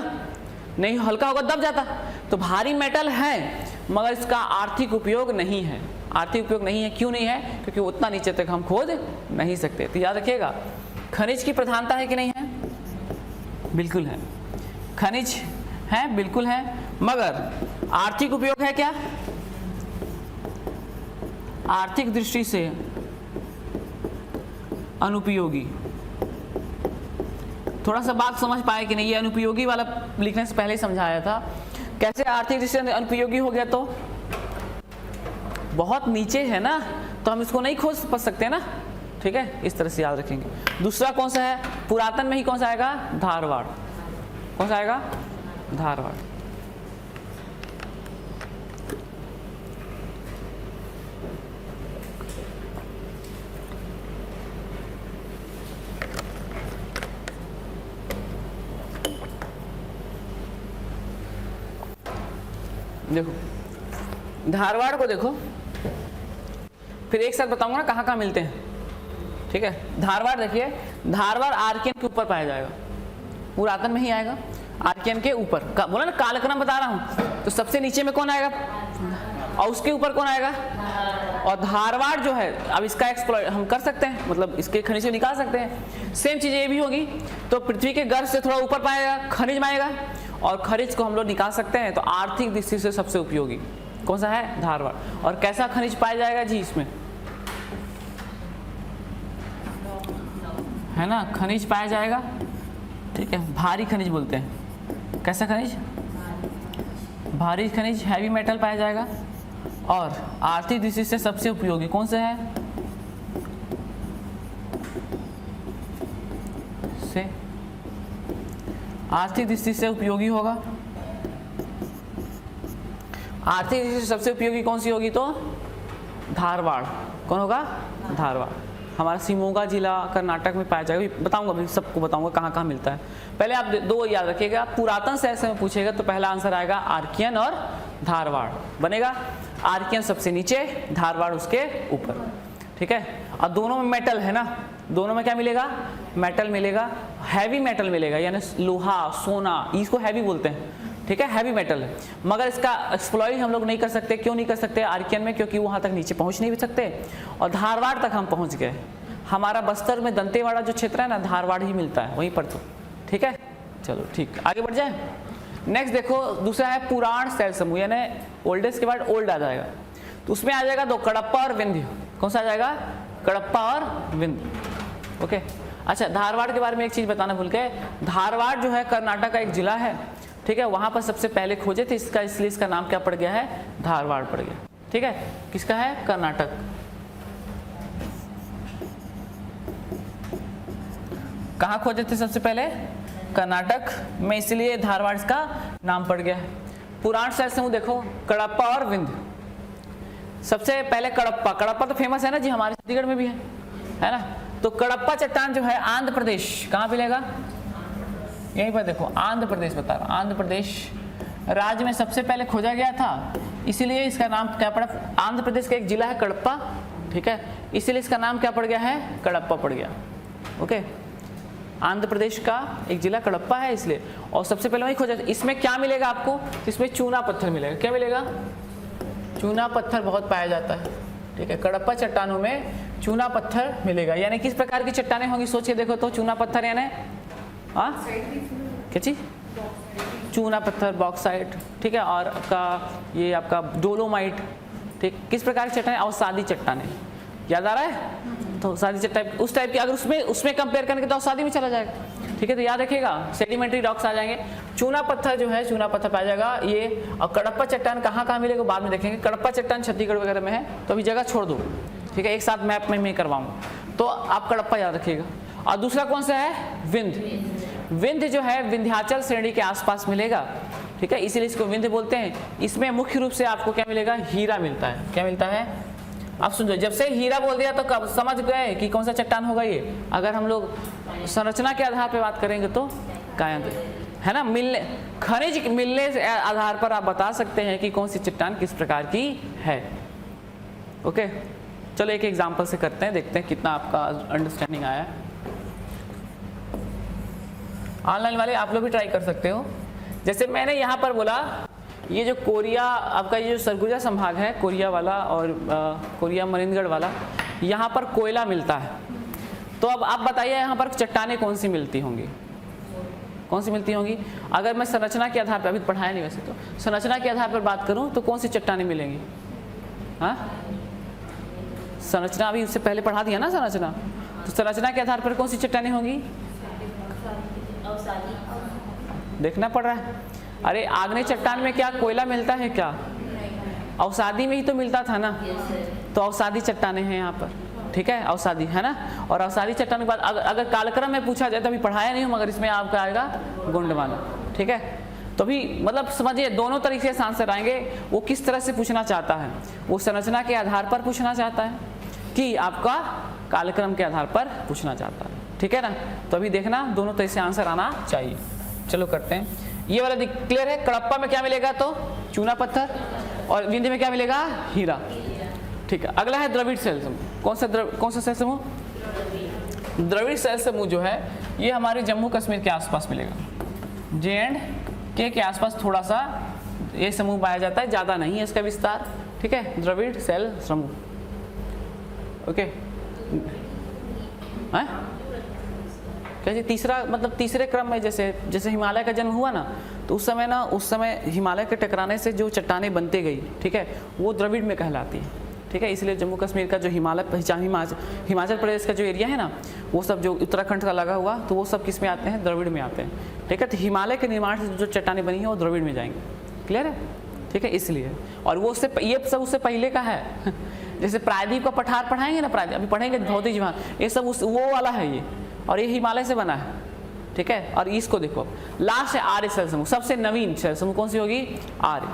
नहीं हल्का होगा दब जाता, तो भारी मेटल है मगर इसका आर्थिक उपयोग नहीं है, आर्थिक उपयोग नहीं है, क्यों नहीं है, क्योंकि उतना नीचे तक हम खोद नहीं सकते। तो याद रखिएगा, खनिज की प्रधानता है कि नहीं है, बिल्कुल है, खनिज है बिल्कुल है, मगर आर्थिक उपयोग है क्या, आर्थिक दृष्टि से अनुपयोगी। थोड़ा सा बात समझ पाए कि नहीं, ये अनुपयोगी वाला लिखने से पहले ही समझाया था, कैसे आर्थिक दृष्टि से अनुपयोगी हो गया, तो बहुत नीचे है ना, तो हम इसको नहीं खोज सकते ना, ठीक है, इस तरह से याद रखेंगे। दूसरा कौन सा है, पुरातन में ही कौन सा आएगा, धारवाड़, कौन सा आएगा, धारवाड़। देखो धारवाड़ को देखो, फिर एक साथ बताऊंगा ना कहाँ कहाँ मिलते हैं, ठीक है। धारवाड़ देखिए, धारवाड़ आर्कियन के ऊपर पाया जाएगा, पुरातन में ही आएगा, आर्कियन के ऊपर बोला ना, कालक्रम बता रहा हूँ, तो सबसे नीचे में कौन आएगा और उसके ऊपर कौन आएगा, और धारवाड़ जो है, अब इसका एक्सप्लॉइट हम कर सकते हैं, मतलब इसके खनिज से निकाल सकते हैं। सेम चीज ये भी होगी, तो पृथ्वी के गर्भ से थोड़ा ऊपर पाएगा, खनिज में आएगा, और खनिज को हम लोग निकाल सकते हैं। तो आर्थिक दृष्टि से सबसे उपयोगी कौन सा है, धारवाड़। और कैसा खनिज पाया जाएगा जी इसमें, है ना, खनिज पाया जाएगा, ठीक है, भारी खनिज बोलते हैं, कैसा खनिज, भारी खनिज, हैवी मेटल पाया जाएगा। और आर्थिक दृष्टि से सबसे उपयोगी कौन सा है, से आर्थिक दृष्टि से उपयोगी होगा, आर्थिक दृष्टि से सबसे उपयोगी कौन सी होगी, तो धारवाड़, कौन होगा, धारवाड़। हमारा शिमोगा जिला कर्नाटक में पाया जाएगा, बताऊंगा भाई, सबको बताऊंगा कहाँ कहाँ मिलता है। पहले आप दो याद रखिएगा, पुरातन शैल से में पूछेगा तो पहला आंसर आएगा आर्कियन और धारवाड़ बनेगा, आर्कियन सबसे नीचे, धारवाड़ उसके ऊपर, ठीक है। और दोनों में मेटल है ना, दोनों में क्या मिलेगा, मेटल मिलेगा, हैवी मेटल मिलेगा, यानी लोहा सोना, इसको हैवी बोलते हैं, ठीक है, हैवी मेटल है। मगर इसका एक्सप्लॉइट हम लोग नहीं कर सकते, क्यों नहीं कर सकते आर्कियन में, क्योंकि वहां तक नीचे पहुंच नहीं भी सकते, और धारवाड़ तक हम पहुंच गए। हमारा बस्तर में दंतेवाड़ा जो क्षेत्र है ना, धारवाड़ ही मिलता है वहीं पर, तो ठीक है, चलो ठीक, आगे बढ़ जाए। नेक्स्ट देखो, दूसरा है पुराण शैल समूह, यानी ओल्डेस्ट के बाद ओल्ड आ जाएगा, तो उसमें आ जाएगा दो, कडप्पा और विंध्य। कौन सा आ जाएगा, कडप्पा और विंध्य, ओके। अच्छा, धारवाड़ के बारे में एक चीज बताना भूल गए, धारवाड़ जो है कर्नाटक का एक जिला है, ठीक है, वहां पर सबसे पहले खोजे थे इसका, इसलिए इसका नाम क्या पड़ गया है, धारवाड़ पड़ गया, ठीक है। किसका है, कर्नाटक। कहाँ खोजे थे सबसे पहले, कर्नाटक में, इसलिए धारवाड़ इसका नाम पड़ गया है। पुराण शैल समूह देखो, कडप्पा और विंध्य, सबसे पहले कडप्पा, कडप्पा तो फेमस है ना जी, हमारे छत्तीसगढ़ में भी है ना। तो कडप्पा चट्टान जो है आंध्र प्रदेश, कहाँ मिलेगा, यहीं पर देखो आंध्र प्रदेश बता रहा हूँ, आंध्र प्रदेश राज्य में सबसे पहले खोजा गया था, इसीलिए इसका नाम क्या पड़ा, आंध्र प्रदेश का एक जिला है कडप्पा, ठीक है, इसीलिए इसका नाम क्या पड़ गया है, कडप्पा पड़ गया। ओके, आंध्र प्रदेश का एक जिला कडप्पा है इसलिए, और सबसे पहले वही खोजा। इसमें क्या मिलेगा आपको, इसमें चूना पत्थर मिलेगा, क्या मिलेगा, चूना पत्थर बहुत पाया जाता है, ठीक है। कडप्पा चट्टानों में चूना पत्थर मिलेगा, यानी किस प्रकार की चट्टानें होंगी, सोच के देखो तो, चूना पत्थर यानी क्या चीज, चूना पत्थर, बॉक्साइट, ठीक है, और आपका ये आपका डोलोमाइट, ठीक, किस प्रकार की चट्टानें, अवसादी चट्टानें, याद आ रहा है, तो अवसादी चट्टान उस टाइप की, अगर उसमें कंपेयर करेंगे तो अवसादी में चला जाएगा, ठीक है। तो याद रखिएगा सेडिमेंट्री रॉक्स आ जाएंगे, चूना पत्थर जो है, चूना पत्थर पाया जाएगा ये। और कडप्पा चट्टान कहाँ कहाँ मिलेगा बाद में देखेंगे, कडप्पा चट्टान छत्तीसगढ़ वगैरह में है, तो अभी जगह छोड़ दो, ठीक है, एक साथ मैप में मैं करवाऊंगा, तो आप कडप्पा याद रखिएगा। और दूसरा कौन सा है, विंध्य, विंध्य जो है विंध्याचल श्रेणी के आसपास मिलेगा, ठीक है, इसीलिए इसको विंध्य बोलते हैं। इसमें मुख्य रूप से आपको क्या मिलेगा, हीरा मिलता है, क्या मिलता है, अब सुन, जब से हीरा बोल दिया तो कब समझ गए कि कौन सा चट्टान होगा ये। अगर हम लोग संरचना के आधार पर बात करेंगे तो कायांत है ना, मिलने खनिज मिलने के आधार पर आप बता सकते हैं कि कौन सी चट्टान किस प्रकार की है। ओके, चलो एक एग्जांपल से करते हैं, देखते हैं कितना आपका अंडरस्टैंडिंग आया। ऑनलाइन वाले आप लोग भी ट्राई कर सकते हो। जैसे मैंने यहाँ पर बोला, ये जो कोरिया आपका ये जो सरगुजा संभाग है, कोरिया वाला और कोरिया मरीनगढ़ वाला, यहाँ पर कोयला मिलता है। तो अब आप बताइए यहाँ पर चट्टानें कौन सी मिलती होंगी, कौन सी मिलती होंगी। अगर मैं संरचना के आधार पर, अभी पढ़ाया नहीं वैसे, तो संरचना के आधार पर बात करूँ तो कौन सी चट्टानें मिलेंगी, हाँ, संरचना अभी उससे पहले पढ़ा दिया ना संरचना, तो संरचना के आधार पर कौन सी चट्टानें होंगी, देखना पड़ रहा है। अरे आग्नेय चट्टान में क्या कोयला मिलता है क्या, अवसादी में ही तो मिलता था ना, तो अवसादी चट्टानें हैं यहाँ पर, ठीक है, अवसादी है ना। और अवसादी चट्टान के बाद अगर कालक्रम में पूछा जाए तो अभी पढ़ाया नहीं हूँ, मगर इसमें आपका आएगा गोंडवाना, ठीक है। तो भी मतलब समझिए दोनों तरीके से आंसर आएंगे, वो किस तरह से पूछना चाहता है, वो संरचना के आधार पर पूछना चाहता है कि आपका कालक्रम के आधार पर पूछना चाहता है, ठीक है ना। तो अभी देखना दोनों तरह से आंसर आना चाहिए। चलो करते हैं, ये वाला क्लियर है। कडप्पा में क्या मिलेगा, तो चूना पत्थर, और विंध्य में क्या मिलेगा, हीरा, ठीक है। अगला है द्रविड़ शैल समूह, कौन सा शैल समूह, द्रविड़ शैल समूह जो है ये हमारे जम्मू कश्मीर के आसपास मिलेगा, J&K के आसपास थोड़ा सा ये समूह पाया जाता है, ज़्यादा नहीं है इसका विस्तार, ठीक है, द्रविड़ शैल समूह। ओके, क्या जी, तीसरा मतलब तीसरे क्रम में, जैसे हिमालय का जन्म हुआ ना, तो उस समय हिमालय के टकराने से जो चट्टानें बनती गई, ठीक है, वो द्रविड़ में कहलाती है, ठीक है। इसलिए जम्मू कश्मीर का जो हिमाचल प्रदेश का जो एरिया है ना, वो सब जो उत्तराखंड का लगा हुआ, तो वो सब किस में आते हैं, द्रविड़ में आते हैं, ठीक है। तो हिमालय के निर्माण से जो चट्टानें बनी है वो द्रविड़ में जाएंगे, क्लियर है, ठीक है, इसलिए। और वो ये सब उससे पहले का है, जैसे प्रायद्वीप का पठार पढ़ाएंगे ना, प्रायद्वीप अभी पढ़ेंगे भौतिक जीवन, ये सब वो वाला है ये, और ये हिमालय से बना है, ठीक है। और इसको देखो, लास्ट है आर्य शैल समूह, सबसे नवीन शैल समूह कौन सी होगी, आर्य,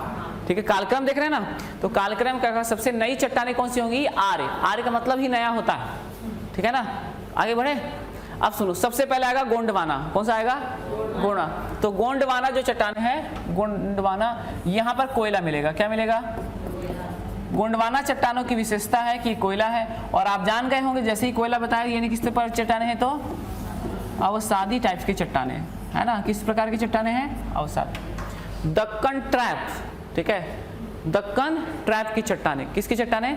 ठीक है। कालक्रम देख रहे हैं ना, तो कालक्रम का सबसे नई चट्टानें कौन सी होंगी, आर्य, आर्य का मतलब ही नया होता है, ठीक है ना। आगे बढ़े, अब सुनो, सबसे पहले आएगा गोंडवाना, कौन सा आएगा, गोंडवाना। तो गोंडवाना जो चट्टान है, गोंडवाना, यहाँ पर कोयला मिलेगा, क्या मिलेगा, गोंडवाना चट्टानों की विशेषता है कि कोयला है। और आप जान गए होंगे, जैसे ही कोयला बताया, यानी किस पर चट्टाने हैं, तो अवसादी टाइप की चट्टाने है ना, किस प्रकार की चट्टाने हैं, अवसादी। दक्कन ट्रैप, ठीक है, दक्कन ट्रैप की चट्टाने, किसकी चट्टाने,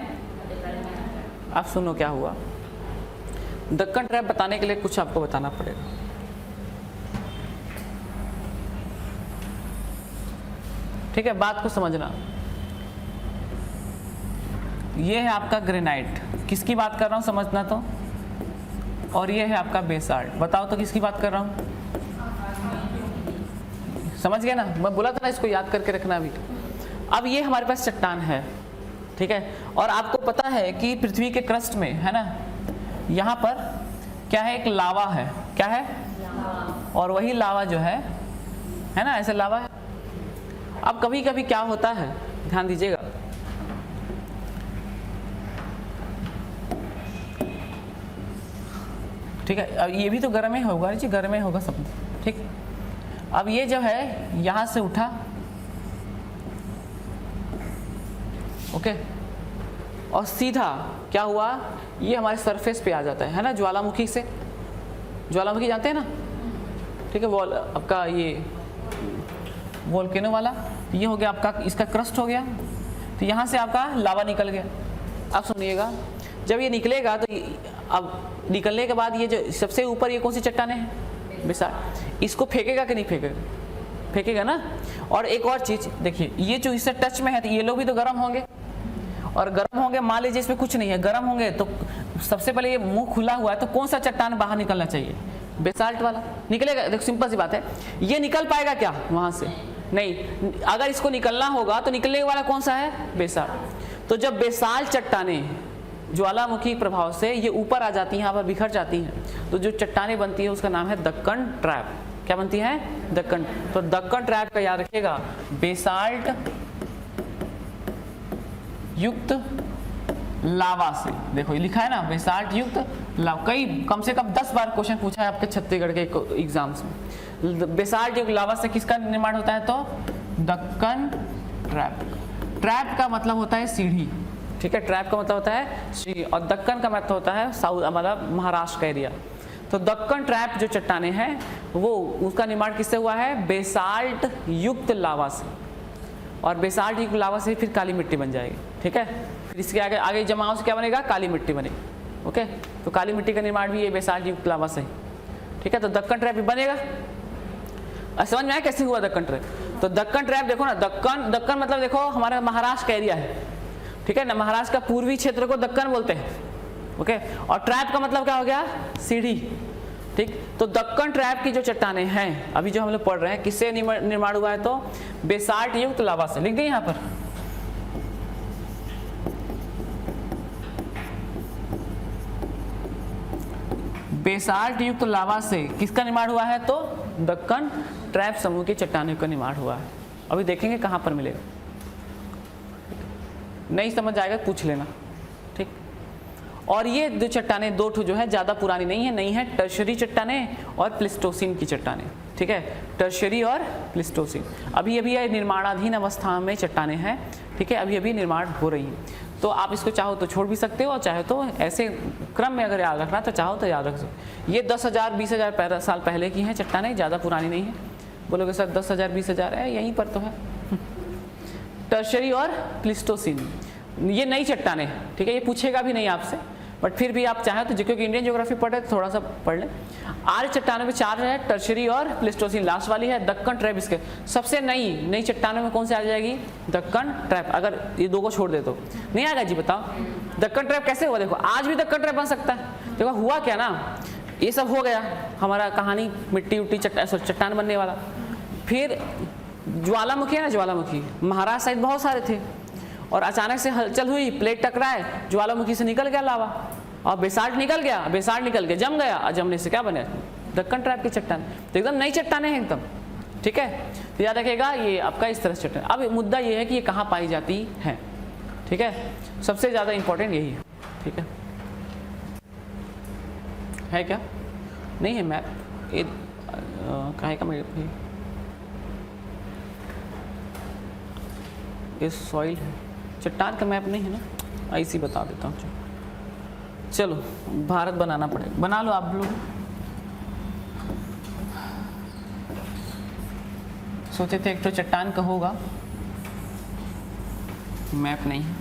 आप सुनो क्या हुआ। दक्कन ट्रैप बताने के लिए कुछ आपको बताना पड़ेगा, ठीक है, बात को समझना। ये है आपका ग्रेनाइट, किसकी बात कर रहा हूँ समझना तो, और ये है आपका बेसाल्ट, बताओ तो किसकी बात कर रहा हूँ, समझ गए ना, मैं बोला था ना इसको याद करके रखना भी। अब ये हमारे पास चट्टान है, ठीक है, और आपको पता है कि पृथ्वी के क्रस्ट में है ना, यहाँ पर क्या है, एक लावा है, क्या है, और वही लावा जो है ना, ऐसे लावा है। अब कभी कभी क्या होता है, ध्यान दीजिएगा, ठीक है। अब ये भी तो गर्म ही होगा जी, गर्म ही होगा सब, ठीक। अब ये जो है यहाँ से उठा, ओके, और सीधा क्या हुआ, ये हमारे सरफेस पे आ जाता है ना, ज्वालामुखी से, ज्वालामुखी जानते हैं ना, ठीक है, वॉल आपका ये वोल्केनो वाला, ये हो गया आपका, इसका क्रस्ट हो गया, तो यहाँ से आपका लावा निकल गया। अब सुनिएगा, जब ये निकलेगा तो अब निकलने के बाद ये जो सबसे ऊपर ये कौन सी चट्टानें हैं, बेसाल्ट, इसको फेंकेगा कि नहीं फेंकेगा, फेंकेगा ना। और एक और चीज देखिए, ये जो इससे टच में है तो ये लोग भी तो गर्म होंगे, और गर्म होंगे, मान लीजिए इसमें कुछ नहीं है, गर्म होंगे तो सबसे पहले ये मुंह खुला हुआ है तो कौन सा चट्टान बाहर निकलना चाहिए, बेसाल्ट वाला निकलेगा। देखो सिंपल सी बात है, ये निकल पाएगा क्या वहां से, नहीं। अगर इसको निकलना होगा तो निकलने वाला कौन सा है, बेसाल्ट। तो जब बेसाल्ट चट्टानें ज्वालामुखी प्रभाव से ये ऊपर आ जाती हैं, यहाँ पर बिखर जाती हैं, तो जो चट्टानें बनती है उसका नाम है दक्कन ट्रैप। क्या बनती है, दक्कन। तो दक्कन ट्रैप का याद रखिएगा, बेसाल्ट युक्त लावा से, देखो ये लिखा है ना, बेसाल्ट युक्त लावा, कई कम से कम 10 बार क्वेश्चन पूछा है आपके छत्तीसगढ़ के एग्जाम्स में। बेसाल्ट युक्त लावा से किसका निर्माण होता है, तो दक्कन ट्रैप। ट्रैप का मतलब होता है सीढ़ी, ठीक है, ट्रैप का मतलब होता है सीढ़ी, और दक्कन का मतलब होता है साउथ, मतलब महाराष्ट्र का एरिया। तो दक्कन ट्रैप जो चट्टानें हैं वो, उसका निर्माण किससे हुआ है, बेसाल्ट युक्त लावा से, और बेसाल्ट युक्त लावा से फिर काली मिट्टी बन जाएगी, ठीक है। फिर इसके आगे आगे जमाव से क्या बनेगा, काली मिट्टी बनेगी, ओके। तो काली मिट्टी का निर्माण भी ये बेसाल्ट युक्त लावा से, ठीक है। तो दक्कन ट्रैप भी बनेगा। समझ में आया कैसे हुआ दक्कन ट्रैप। तो दक्कन ट्रैप देखो ना, दक्कन, दक्कन मतलब देखो हमारा महाराष्ट्र का एरिया है, ठीक है ना, महाराष्ट्र का पूर्वी क्षेत्र को दक्कन बोलते हैं, ओके। और ट्रैप का मतलब क्या हो गया, सीढ़ी, ठीक। तो दक्कन ट्रैप की जो चट्टानें हैं अभी जो हम लोग पढ़ रहे हैं, किससे निर्माण हुआ है, तो बेसाल्ट युक्त लावा से। लिख दें यहाँ पर, बेसाल्ट युक्त लावा से किसका निर्माण हुआ है, तो दक्कन ट्रैप समूह की चट्टानों का निर्माण हुआ है। अभी देखेंगे कहां पर मिलेगा, नहीं समझ आएगा पूछ लेना, ठीक। और ये दो चट्टानें, दो ठो जो है ज्यादा पुरानी नहीं है, टर्शरी चट्टानें और प्लिस्टोसिन की चट्टानें, ठीक है, टर्शरी और प्लिस्टोसिन। अभी अभी निर्माणाधीन अवस्था में चट्टानें हैं, ठीक है, अभी अभी निर्माण हो रही है। तो आप इसको चाहो तो छोड़ भी सकते हो, और चाहे तो ऐसे क्रम में अगर याद रखना तो चाहो तो याद रख सकते। ये 10,000 20,000 साल पहले की हैं चट्टानें, ज़्यादा पुरानी नहीं है। बोलोगे सर 10,000 20,000 है, यहीं पर तो है। टर्शरी और प्लिस्टोसिन ये नई चट्टानें, ठीक है, ये पूछेगा भी नहीं आपसे, बट फिर भी आप चाहें तो, क्योंकि इंडियन ज्योग्राफी पढ़ रहे तो थोड़ा सा पढ़ लें। आर्य चट्टानों में 4 है, टर्शरी और प्लिस्टोसिन लास्ट वाली है, दक्कन ट्रैप इसके सबसे नई चट्टानों में कौन सी आ जाएगी, दक्कन ट्रैप। अगर ये दो को छोड़ दे तो नहीं आएगा जी, बताओ दक्कन ट्रैप कैसे हुआ। देखो आज भी दक्कन ट्रैप बन सकता है। देखो हुआ क्या ना, ये सब हो गया हमारा कहानी, मिट्टी उट्टी चट्टान बनने वाला। फिर ज्वालामुखी है ना, ज्वालामुखी महाराष्ट्र साइड बहुत सारे थे, और अचानक से हलचल हुई, प्लेट टकराए, ज्वालामुखी से निकल गया लावा, और बेसाल्ट निकल गया, बेसाल्ट निकल के जम गया, और जमने से क्या बने, दक्कन ट्रैप की चट्टान। तो एकदम नई चट्टानें हैं एकदम, ठीक है। तो याद रखिएगा ये आपका इस तरह से चट्टान। अब मुद्दा ये है कि ये कहाँ पाई जाती है, ठीक है, सबसे ज़्यादा इंपॉर्टेंट यही है, ठीक है क्या, नहीं है मैप, ये कहाँ का मेरे ये सॉइल है, चट्टान का मैप नहीं है ना, ऐसे ही बता देता हूँ। चलो भारत बनाना पड़ेगा, बना लो आप लोग। सोचे थे एक तो चट्टान का होगा, मैप नहीं है।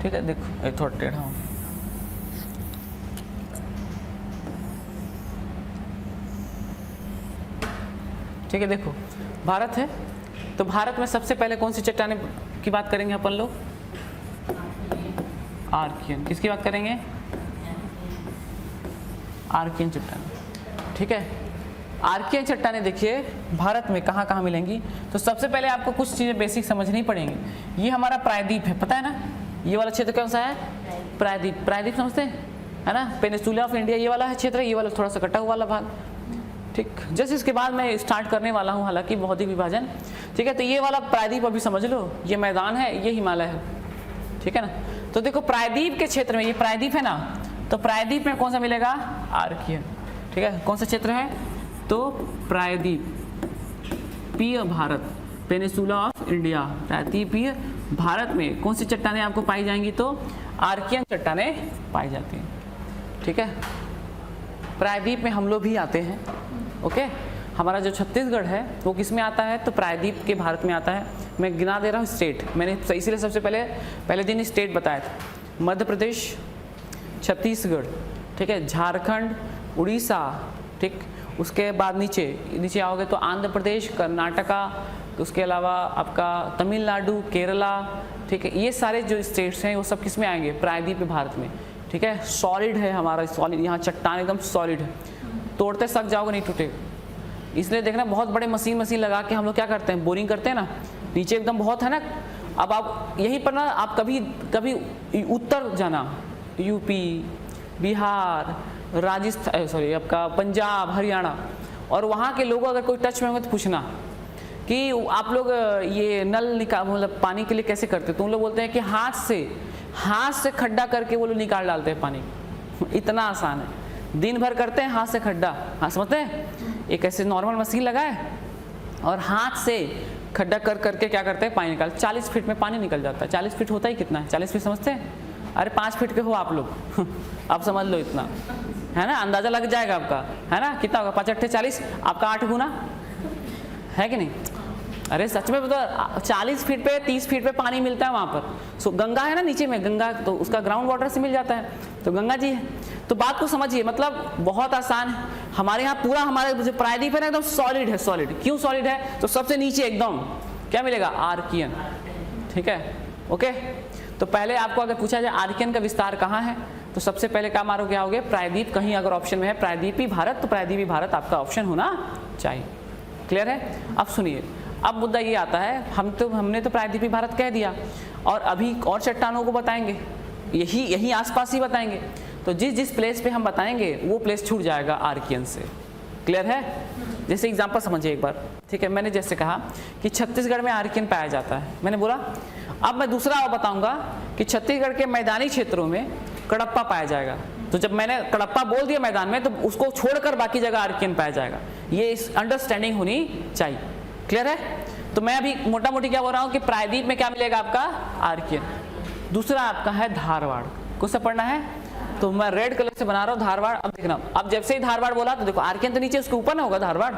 ठीक है, देखो ये थोड़ा टेढ़ा हो, ठीक है। देखो भारत है, तो भारत में सबसे पहले कौन सी चट्टाने की बात करेंगे अपन लोग, आर्कियन। किसकी बात करेंगे, आर्कियन चट्टाने, ठीक है। आर्कियन चट्टाने देखिए भारत में कहाँ कहाँ मिलेंगी। तो सबसे पहले आपको कुछ चीज़ें बेसिक समझनी पड़ेंगी। ये हमारा प्रायद्वीप है, पता है ना, ये वाला क्षेत्र कौन सा है, प्रायद्वीप, प्रायद्वीप समझते हैं, है ना, पेनिनसुला ऑफ इंडिया ये वाला है क्षेत्र, ये वाला थोड़ा सा कटा हुआ वाला भाग, ठीक। जैसे इसके बाद मैं स्टार्ट करने वाला हूँ हालांकि भौतिक विभाजन, ठीक है। तो ये वाला प्रायद्वीप अभी समझ लो, ये मैदान है, ये हिमालय है, ठीक है ना। तो देखो प्रायद्वीप के क्षेत्र में, ये प्रायद्वीप है ना, तो प्रायद्वीप में कौन सा मिलेगा, आर्कियन, ठीक है। कौन सा क्षेत्र है, तो प्रायद्वीपीय भारत, पेनिनसुला ऑफ इंडिया, प्रायद्वीपीय भारत में कौन सी चट्टानें आपको पाई जाएंगी, तो आर्कियन चट्टानें पाई जाती हैं, ठीक है। प्रायद्वीप में हम लोग भी आते हैं, ओके। हमारा जो छत्तीसगढ़ है वो किस में आता है, तो प्रायद्वीप के भारत में आता है। मैं गिना दे रहा हूँ स्टेट, मैंने इसीलिए सबसे पहले दिन स्टेट बताया था, मध्य प्रदेश, छत्तीसगढ़, ठीक है, झारखंड, उड़ीसा, ठीक। उसके बाद नीचे आओगे तो आंध्र प्रदेश, कर्नाटका, उसके अलावा आपका तमिलनाडु, केरला, ठीक है। ये सारे जो स्टेट्स हैं वो सब किस में आएंगे, प्रायद्वीप भारत में, ठीक है। सॉलिड है हमारा, सॉलिड, यहाँ चट्टान एकदम सॉलिड है, तोड़ते सक जाओगे नहीं टूटेगा। इसलिए देखना बहुत बड़े मशीन लगा के हम लोग क्या करते हैं, बोरिंग करते हैं ना, नीचे एकदम बहुत है ना। अब आप यहीं पर ना, आप कभी उत्तर जाना, यूपी, बिहार, राजस्थान, सॉरी आपका पंजाब, हरियाणा, और वहाँ के लोगों अगर कोई टच में होंगे तो पूछना कि आप लोग ये नल मतलब पानी के लिए कैसे करते, तो उन लोग बोलते हैं कि हाथ से खड्डा करके वो लोग निकाल डालते हैं पानी। इतना आसान है, दिन भर करते हैं हाथ से खड्डा, हाँ समझते हैं, एक ऐसे नॉर्मल मशीन लगा है और हाथ से खड्डा करके क्या करते हैं, पानी निकाल, 40 फीट में पानी निकल जाता है। 40 फीट होता ही कितना है, 40 फीट समझते हैं, अरे 5 फीट के हो आप लोग आप समझ लो इतना, है ना, अंदाजा लग जाएगा आपका, है ना, कितना होगा, 5 8 40, आपका 8 गुना है कि नहीं। अरे सच में बता, 40 फीट पे 30 फीट पे पानी मिलता है वहाँ पर। सो गंगा है ना नीचे में, गंगा तो उसका ग्राउंड वाटर से मिल जाता है, तो गंगा जी है। तो बात को समझिए, मतलब बहुत आसान है। हमारे यहाँ पूरा हमारे जो प्रायद्वीप है ना एकदम सॉलिड है, सॉलिड। क्यों सॉलिड है, तो सबसे नीचे एकदम क्या मिलेगा, आर्कियन, ठीक है, ओके। तो पहले आपको अगर पूछा जाए आर्कियन का विस्तार कहाँ है, तो सबसे पहले क्या मारोगे, आओगे प्रायद्वीप, कहीं अगर ऑप्शन में है प्रायद्वीपी भारत, तो प्रायद्वीपी भारत आपका ऑप्शन होना चाहिए। क्लियर है। अब सुनिए, अब मुद्दा ये आता है, हमने तो प्रायद्वीपी भारत कह दिया, और अभी और चट्टानों को बताएंगे, यही आसपास ही बताएंगे। तो जिस प्लेस पे हम बताएंगे वो प्लेस छूट जाएगा आर्कियन से। क्लियर है। जैसे एग्जांपल समझिए एक बार, ठीक है। मैंने जैसे कहा कि छत्तीसगढ़ में आर्कियन पाया जाता है, मैंने बोला। अब मैं दूसरा बताऊंगा कि छत्तीसगढ़ के मैदानी क्षेत्रों में कडप्पा पाया जाएगा। तो जब मैंने कडप्पा बोल दिया मैदान में, तो उसको छोड़कर बाकी जगह आर्कियन पाया जाएगा। ये अंडरस्टैंडिंग होनी चाहिए। क्लियर है। तो मैं अभी मोटा मोटी क्या बोल रहा हूँ कि प्रायद्वीप में क्या मिलेगा आपका, आर्कियन। दूसरा आपका है धारवाड़, कुछ से पढ़ना है, तो मैं रेड कलर से बना रहा हूँ धारवाड़। अब देखना, अब जब से ही धारवाड़ बोला तो देखो आर्कियन तो नीचे उसके ऊपर ना होगा धारवाड़।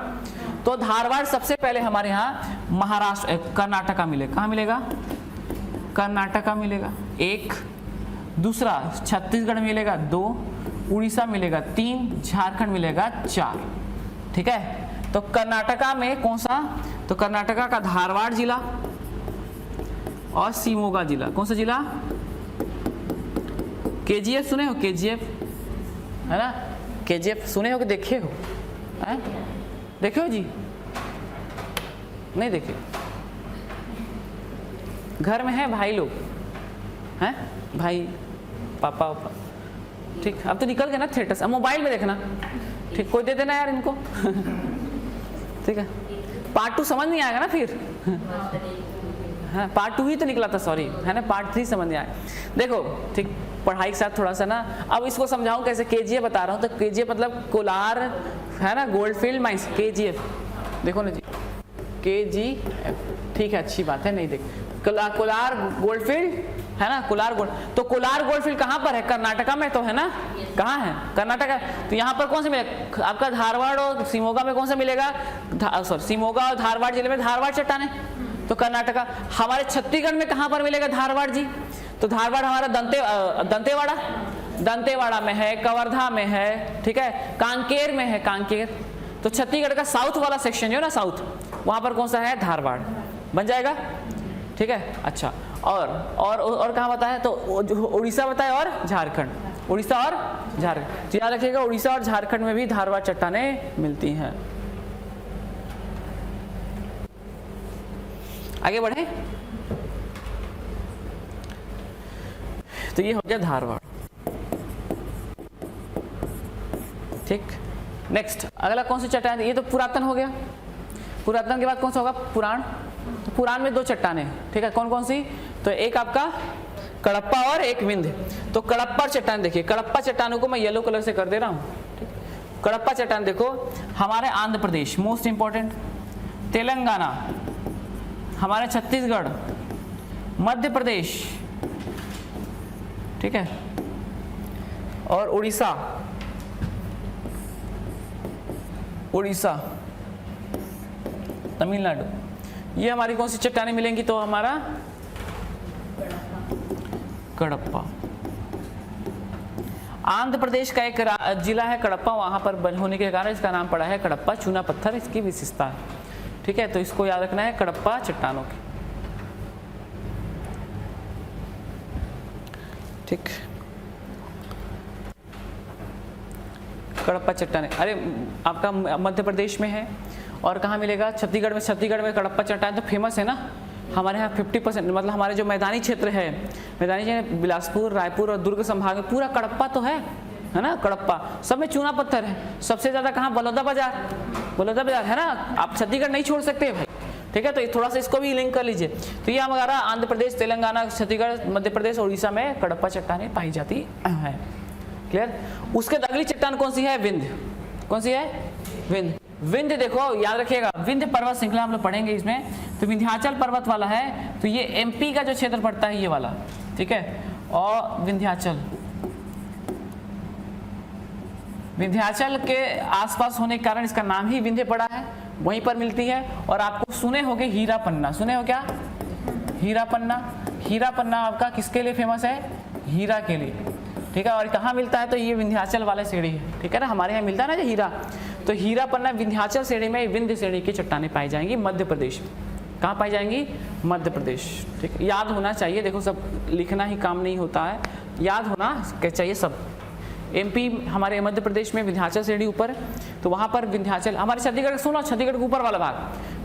तो धारवाड़ सबसे पहले हमारे यहाँ महाराष्ट्र, कर्नाटका मिलेगा। कहाँ मिलेगा, कर्नाटका मिलेगा 1, दूसरा छत्तीसगढ़ मिलेगा 2, उड़ीसा मिलेगा 3, झारखंड मिलेगा 4। ठीक है। तो कर्नाटका में कौन सा, तो कर्नाटका का धारवाड़ जिला और शिमोगा जिला। कौन सा जिला, केजीएफ सुने हो, केजीएफ है ना, केजीएफ सुने हो कि देखे हो, है? देखे हो जी, नहीं देखे, घर में है भाई लोग हैं, भाई पापा, ठीक। अब तो निकल गए ना थिएटर से, अब मोबाइल में देखना, ठीक। कोई दे देना यार इनको ठीक है। पार्ट 2 समझ नहीं आएगा ना फिर हाँ, पार्ट 2 ही तो निकला था, सॉरी, है ना, पार्ट 3 समझ नहीं आया। देखो ठीक, पढ़ाई के साथ थोड़ा सा ना, अब इसको समझाऊं कैसे। केजीएफ बता रहा हूँ, तो केजीएफ मतलब कोलार, है ना, गोल्डफील्ड माइंस, केजीएफ देखो ना जी, केजीएफ, ठीक है, अच्छी बात है। नहीं देख, कोलार गोल्डफील्ड है ना, कोलार गोल्ड, तो कोलार गोल्डफील्ड कहाँ पर है, कर्नाटका में तो है ना, कहाँ है, कर्नाटका। तो यहाँ पर कौन सा मिलेगा आपका, धारवाड़ और शिमोगा में कौन सा मिलेगा, सॉरी शिमोगा और धारवाड़ जिले में धारवाड़ चट्टान है, तो कर्नाटका। हमारे छत्तीसगढ़ में कहाँ पर मिलेगा धारवाड़ जी, तो धारवाड़ हमारा दंतेवाड़ा में है, कवर्धा में है, ठीक है, कांकेर में है, कांकेर। तो छत्तीसगढ़ का साउथ वाला सेक्शन जो है ना, साउथ, वहाँ पर कौन सा है, धारवाड़ बन जाएगा। ठीक है। अच्छा, और कहाँ बताया, तो उड़ीसा बताया और झारखंड, उड़ीसा और झारखंड। याद रखिएगा, उड़ीसा और झारखंड में भी धारवाड़ चट्टानें मिलती हैं। आगे बढ़े, तो ये हो गया धारवाड़। ठीक, नेक्स्ट अगला कौन सी चट्टान, ये तो पुरातन हो गया। पुरातन के बाद कौन सा होगा, पुराण। तो पुराण में दो चट्टानें, ठीक है, कौन कौन सी, तो एक आपका कडप्पा और एक विंध्य। तो कडप्पा चट्टान देखिए, कडप्पा चट्टानों को मैं येलो कलर से कर दे रहा हूँ। कडप्पा चट्टान देखो हमारे आंध्र प्रदेश मोस्ट इंपॉर्टेंट, तेलंगाना, हमारे छत्तीसगढ़, मध्य प्रदेश, ठीक है, और उड़ीसा, उड़ीसा, तमिलनाडु, ये हमारी कौन सी चट्टानें मिलेंगी, तो हमारा कडप्पा। आंध्र प्रदेश का एक जिला है कडप्पा, वहां पर होने के कारण इसका नाम पड़ा है कडप्पा, चूना पत्थर इसकी विशेषता है, ठीक है, तो इसको याद रखना है कडप्पा चट्टानों की, ठीक। कडप्पा चट्टानें, अरे आपका मध्य प्रदेश में है, और कहाँ मिलेगा, छत्तीसगढ़ में। छत्तीसगढ़ में कडप्पा चट्टान तो फेमस है ना, हमारे यहाँ 50% मतलब हमारे जो मैदानी क्षेत्र है, मैदानी क्षेत्र बिलासपुर, रायपुर और दुर्ग संभाग में पूरा कडप्पा तो है ना, कडप्पा सब में चूना पत्थर है। सबसे ज्यादा कहाँ, बलौदा बाजार, बलौदा बाजार है ना, आप छत्तीसगढ़ नहीं छोड़ सकते भाई, ठीक है, तो थोड़ा सा इसको भी लिंक कर लीजिए। तो ये हमारा आंध्र प्रदेश, तेलंगाना, छत्तीसगढ़, मध्य प्रदेश, उड़ीसा में कडप्पा चट्टानें पाई जाती है, क्लियर। उसके अगली चट्टान कौन सी है, विंध्य। कौन सी है, विंध्य। विंध्य देखो याद रखिएगा, विंध्य पर्वत श्रृंखला हम लोग पढ़ेंगे इसमें, तो विंध्याचल पर्वत वाला है, तो ये एमपी का जो क्षेत्र पड़ता है ये वाला, ठीक है, और विंध्याचल, विंध्याचल के आसपास होने के कारण इसका नाम ही विंध्य पड़ा है, वहीं पर मिलती है। और आपको सुने होंगे हीरा पन्ना, सुने हो क्या, हीरा पन्ना। हीरा पन्ना आपका किसके लिए फेमस है, हीरा के लिए, ठीक है, और कहाँ मिलता है, तो ये विंध्याचल वाले श्रेणी है, ठीक है ना, हमारे यहाँ मिलता है ना जो हीरा, तो हीरा पन्ना विंध्याचल श्रेणी में, विंध्य श्रेणी की चट्टानें पाई जाएंगी मध्य प्रदेश में। कहाँ पाई जाएंगी, मध्य प्रदेश, ठीक, याद होना चाहिए, देखो सब लिखना ही काम नहीं होता है, याद होना चाहिए सब। एमपी हमारे मध्य प्रदेश में विंध्याचल श्रेणी ऊपर, तो वहाँ पर विंध्याचल, हमारे छत्तीसगढ़ सुनो, छत्तीसगढ़ के ऊपर वाला भाग,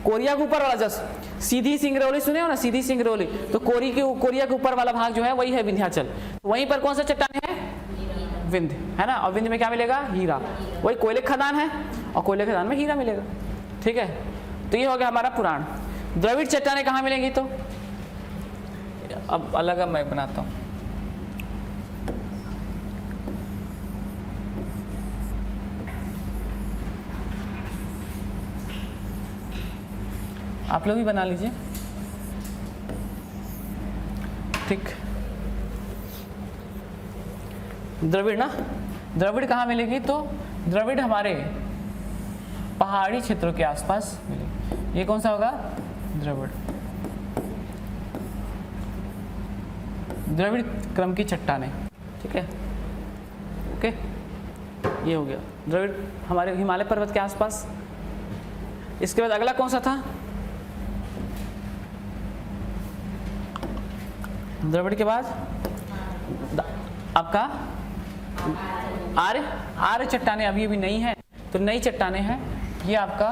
कोरिया के ऊपर वाला, जस्ट सीधी सिंगरौली सुने हो ना, सीधी सिंगरौली, तो कोरिया के ऊपर वाला भाग जो है वही है विंध्याचल। वहीं पर कौन सा चट्टान है, विंध्य, है ना, और विंध्य में क्या मिलेगा, हीरा, वही कोयले खदान है, और कोयले खदान में हीरा मिलेगा, ठीक है। तो ये हो गया हमारा पुराण। द्रविड़ चट्टानें कहाँ मिलेंगी, तो अब अलग मैं बनाता हूँ, आप लोग भी बना लीजिए, ठीक। द्रविड़ ना, द्रविड़ कहाँ मिलेगी, तो द्रविड़ हमारे पहाड़ी क्षेत्रों के आसपास मिलेगी। ये कौन सा होगा, द्रविड़, द्रविड़ क्रम की चट्टानें, ठीक है, ओके, ये हो गया द्रविड़ हमारे हिमालय पर्वत के आसपास। इसके बाद अगला कौन सा था, द्रविड़ के बाद आपका आर्य, आर्य चट्टानें अभी अभी नहीं है, तो नई चट्टानें हैं ये आपका,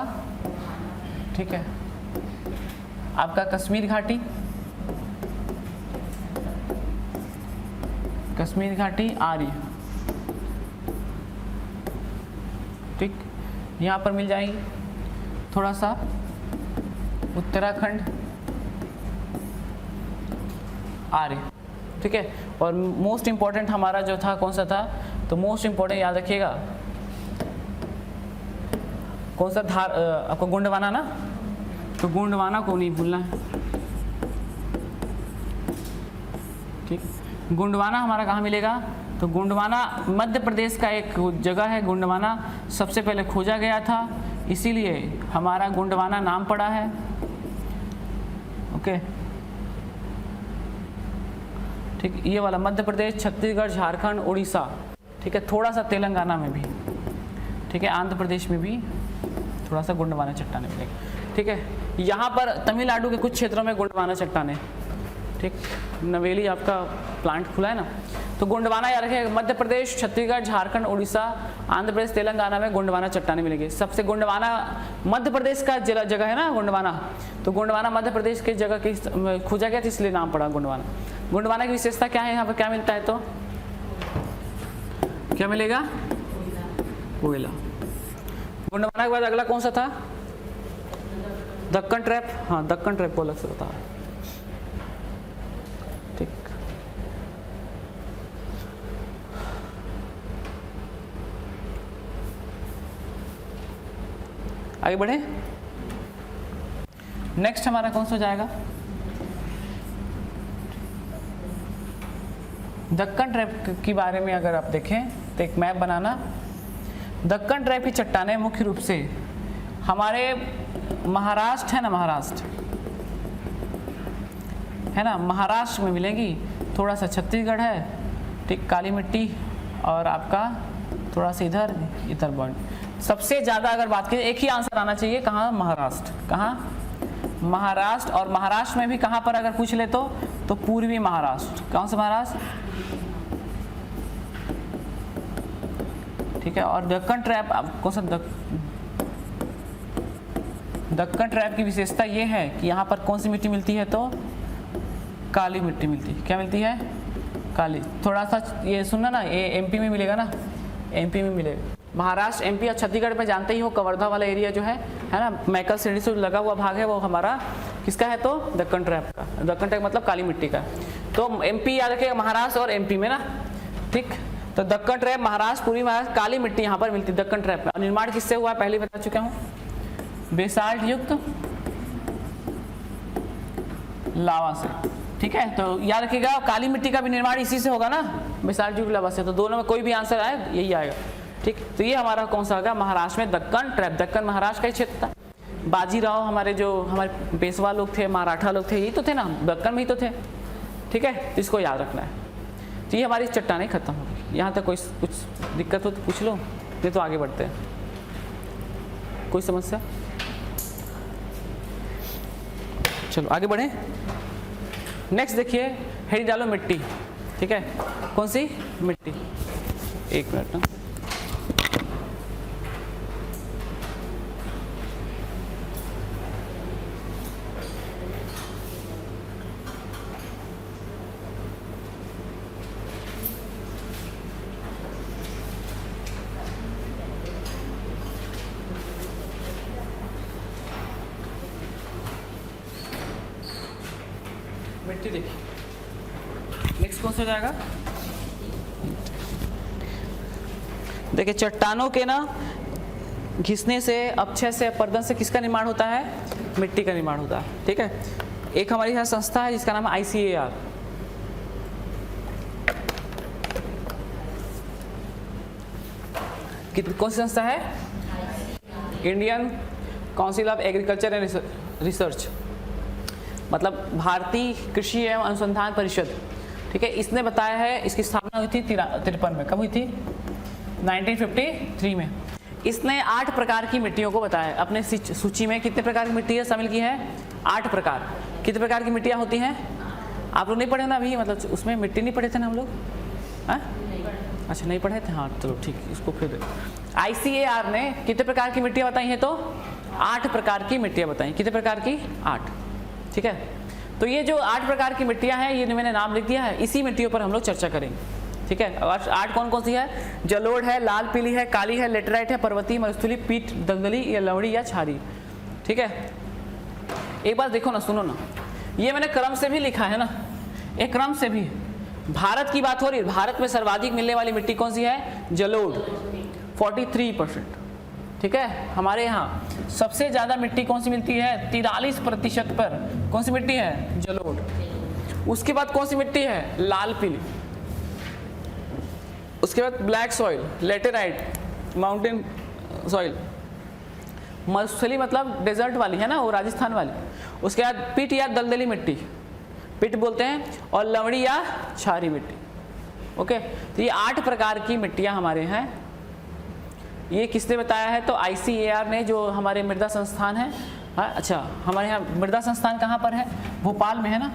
ठीक है, आपका कश्मीर घाटी, कश्मीर घाटी आर्य, ठीक, यहाँ पर मिल जाएंगी। थोड़ा सा उत्तराखंड आर्य, ठीक है, और मोस्ट इंपॉर्टेंट हमारा जो था कौन सा था, तो मोस्ट इंपॉर्टेंट याद रखिएगा कौन सा धार, आपको गोंडवाना ना, तो गोंडवाना को नहीं भूलना है, ठीक। गोंडवाना हमारा कहाँ मिलेगा, तो गोंडवाना मध्य प्रदेश का एक जगह है, गोंडवाना सबसे पहले खोजा गया था, इसीलिए हमारा गोंडवाना नाम पड़ा है, ओके, ठीक। ये वाला मध्य प्रदेश, छत्तीसगढ़, झारखंड, उड़ीसा, ठीक है, थोड़ा सा तेलंगाना में भी, ठीक है, आंध्र प्रदेश में भी थोड़ा सा गोंडवाना चट्टानें मिलेगी, ठीक है। यहाँ पर तमिलनाडु के कुछ क्षेत्रों में गोंडवाना चट्टानें, ठीक, नवेली आपका प्लांट खुला है ना, तो गोंडवाना याद रखिए, मध्य प्रदेश, छत्तीसगढ़, झारखंड, उड़ीसा, आंध्र प्रदेश, तेलंगाना में गोंडवाना चट्टानें मिलेगी। सबसे गोंडवाना मध्य प्रदेश का जगह है ना गोंडवाना, तो गोंडवाना मध्य प्रदेश की जगह की खोजा गया था, इसलिए नाम पड़ा गोंडवाना। गोंडवाना की विशेषता क्या है, यहाँ पर क्या मिलता है, तो क्या मिलेगा, कोयला। गोंडवाना के बाद अगला कौन सा था? दक्कन ट्रैप। हाँ, दक्कन ट्रैप को अलग से बता। ठीक, आगे बढ़े। नेक्स्ट हमारा कौन सा हो जाएगा? दक्कन ट्रैप के बारे में अगर आप देखें तो एक मैप बनाना। दक्कन ट्रैप की चट्टानें मुख्य रूप से हमारे महाराष्ट्र है ना, महाराष्ट्र है ना, महाराष्ट्र में मिलेंगी। थोड़ा सा छत्तीसगढ़ है, ठीक, काली मिट्टी, और आपका थोड़ा सा इधर बर्ड। सबसे ज़्यादा अगर बात करें, एक ही आंसर आना चाहिए, कहाँ? महाराष्ट्र। कहाँ? महाराष्ट्र। और महाराष्ट्र में भी कहाँ पर अगर पूछ ले तो पूर्वी महाराष्ट्र। कौन सा महाराष्ट्र? ठीक है। और दक्कन ट्रैप कौन सा? दक्कन ट्रैप की विशेषता ये है कि यहाँ पर कौन सी मिट्टी मिलती है? तो काली मिट्टी मिलती है। क्या मिलती है? काली। थोड़ा सा ये सुनना ना, ये एमपी में मिलेगा ना, एमपी में मिलेगा। महाराष्ट्र, एमपी और छत्तीसगढ़ में जानते ही हो, कवर्धा वाला एरिया जो है ना, मैकल श्रेणी से लगा हुआ भाग है, वो हमारा किसका है? तो दक्कन ट्रैप का। दक्कन ट्रैप मतलब काली मिट्टी का। तो एमपी याद रखिएगा, महाराष्ट्र और एमपी में ना, ठीक। तो दक्कन ट्रैप महाराष्ट्र, पूर्वी महाराष्ट्र, काली मिट्टी यहाँ पर मिलती है दक्कन ट्रैप में। निर्माण किससे हुआ? पहले बता चुका हूँ, बेसाल्ट युक्त लावा से। ठीक है, तो याद रखिएगा, काली मिट्टी का भी निर्माण इसी से होगा ना, बेसाल्ट युक्त लावा से। तो दोनों में कोई भी आंसर आए यही आएगा। ठीक, तो ये हमारा कौन सा होगा? महाराष्ट्र में दक्कन ट्रैप। दक्कन महाराष्ट्र का ही क्षेत्र था। बाजीराव हमारे जो हमारे पेशवा लोग थे, मराठा लोग थे, यही तो थे ना, दक्कन में ही तो थे। ठीक है, इसको याद रखना है। तो ये हमारी चट्टानें खत्म हो गई। यहाँ तक कोई कुछ दिक्कत हो तो पूछ लो, नहीं तो आगे बढ़ते हैं। कोई समस्या? चलो आगे बढ़े। नेक्स्ट देखिए, हेडी डालो मिट्टी। ठीक है, कौन सी मिट्टी? एक मिनट ना, मिट्टी देखिए। नेक्स्ट कौन सा हो जाएगा? देखिए, चट्टानों के ना घिसने से, अपक्षय से, अपरदन से किसका निर्माण होता है? मिट्टी का निर्माण होता है। ठीक है, एक हमारी यहाँ संस्था है जिसका नाम है ICAR। कौन सी संस्था है? Indian council of agriculture and research, मतलब भारतीय कृषि एवं अनुसंधान परिषद। ठीक है, इसने बताया है, इसकी स्थापना हुई थी 53 में। कब हुई थी? 1953 में। इसने 8 प्रकार की मिट्टियों को बताया अपने सूची में। कितने प्रकार की मिट्टी है शामिल की है? 8 प्रकार। कितने प्रकार की मिट्टियाँ होती हैं? आप लोग नहीं पढ़े ना अभी, मतलब उसमें मिट्टी नहीं पढ़े थे ना हम लोग? हाँ, अच्छा नहीं पढ़े थे। हाँ चलो ठीक, इसको फिर ICAR ने कितने प्रकार की मिट्टियाँ बताई हैं? तो 8 प्रकार की मिट्टियाँ बताई। कितने प्रकार की? 8। ठीक है, तो ये जो 8 प्रकार की मिट्टियाँ हैं, ये मैंने नाम लिख दिया है। इसी मिट्टियों पर हम लोग चर्चा करेंगे। ठीक है, और 8 कौन कौन सी है? जलोढ़ है, लाल पीली है, काली है, लेटेराइट है, पर्वतीय, मरुस्थलीय, पीठ, दलदली या लवड़ी या छारी। ठीक है, एक बार देखो ना, सुनो ना, ये मैंने क्रम से भी लिखा है ना, एक क्रम से भी। भारत की बात हो रही है, भारत में सर्वाधिक मिलने वाली मिट्टी कौन सी है? जलोढ़, 43%। ठीक है, हमारे यहाँ सबसे ज्यादा मिट्टी कौन सी मिलती है? 43% पर। कौन सी मिट्टी है? जलोढ़। उसके बाद कौन सी मिट्टी है? लाल पीली। उसके बाद black soil, laterite, mountain soil, मरुस्थली मतलब डेजर्ट वाली है ना, वो राजस्थान वाली। उसके बाद पीठ या दलदली मिट्टी, पिट बोलते हैं, और लवड़ी या छारी मिट्टी। ओके, तो ये 8 प्रकार की मिट्टियां हमारे हैं। ये किसने बताया है? तो ICAR ने, जो हमारे मृदा संस्थान है। हाँ, अच्छा, हमारे यहाँ मृदा संस्थान कहाँ पर है? भोपाल में है ना।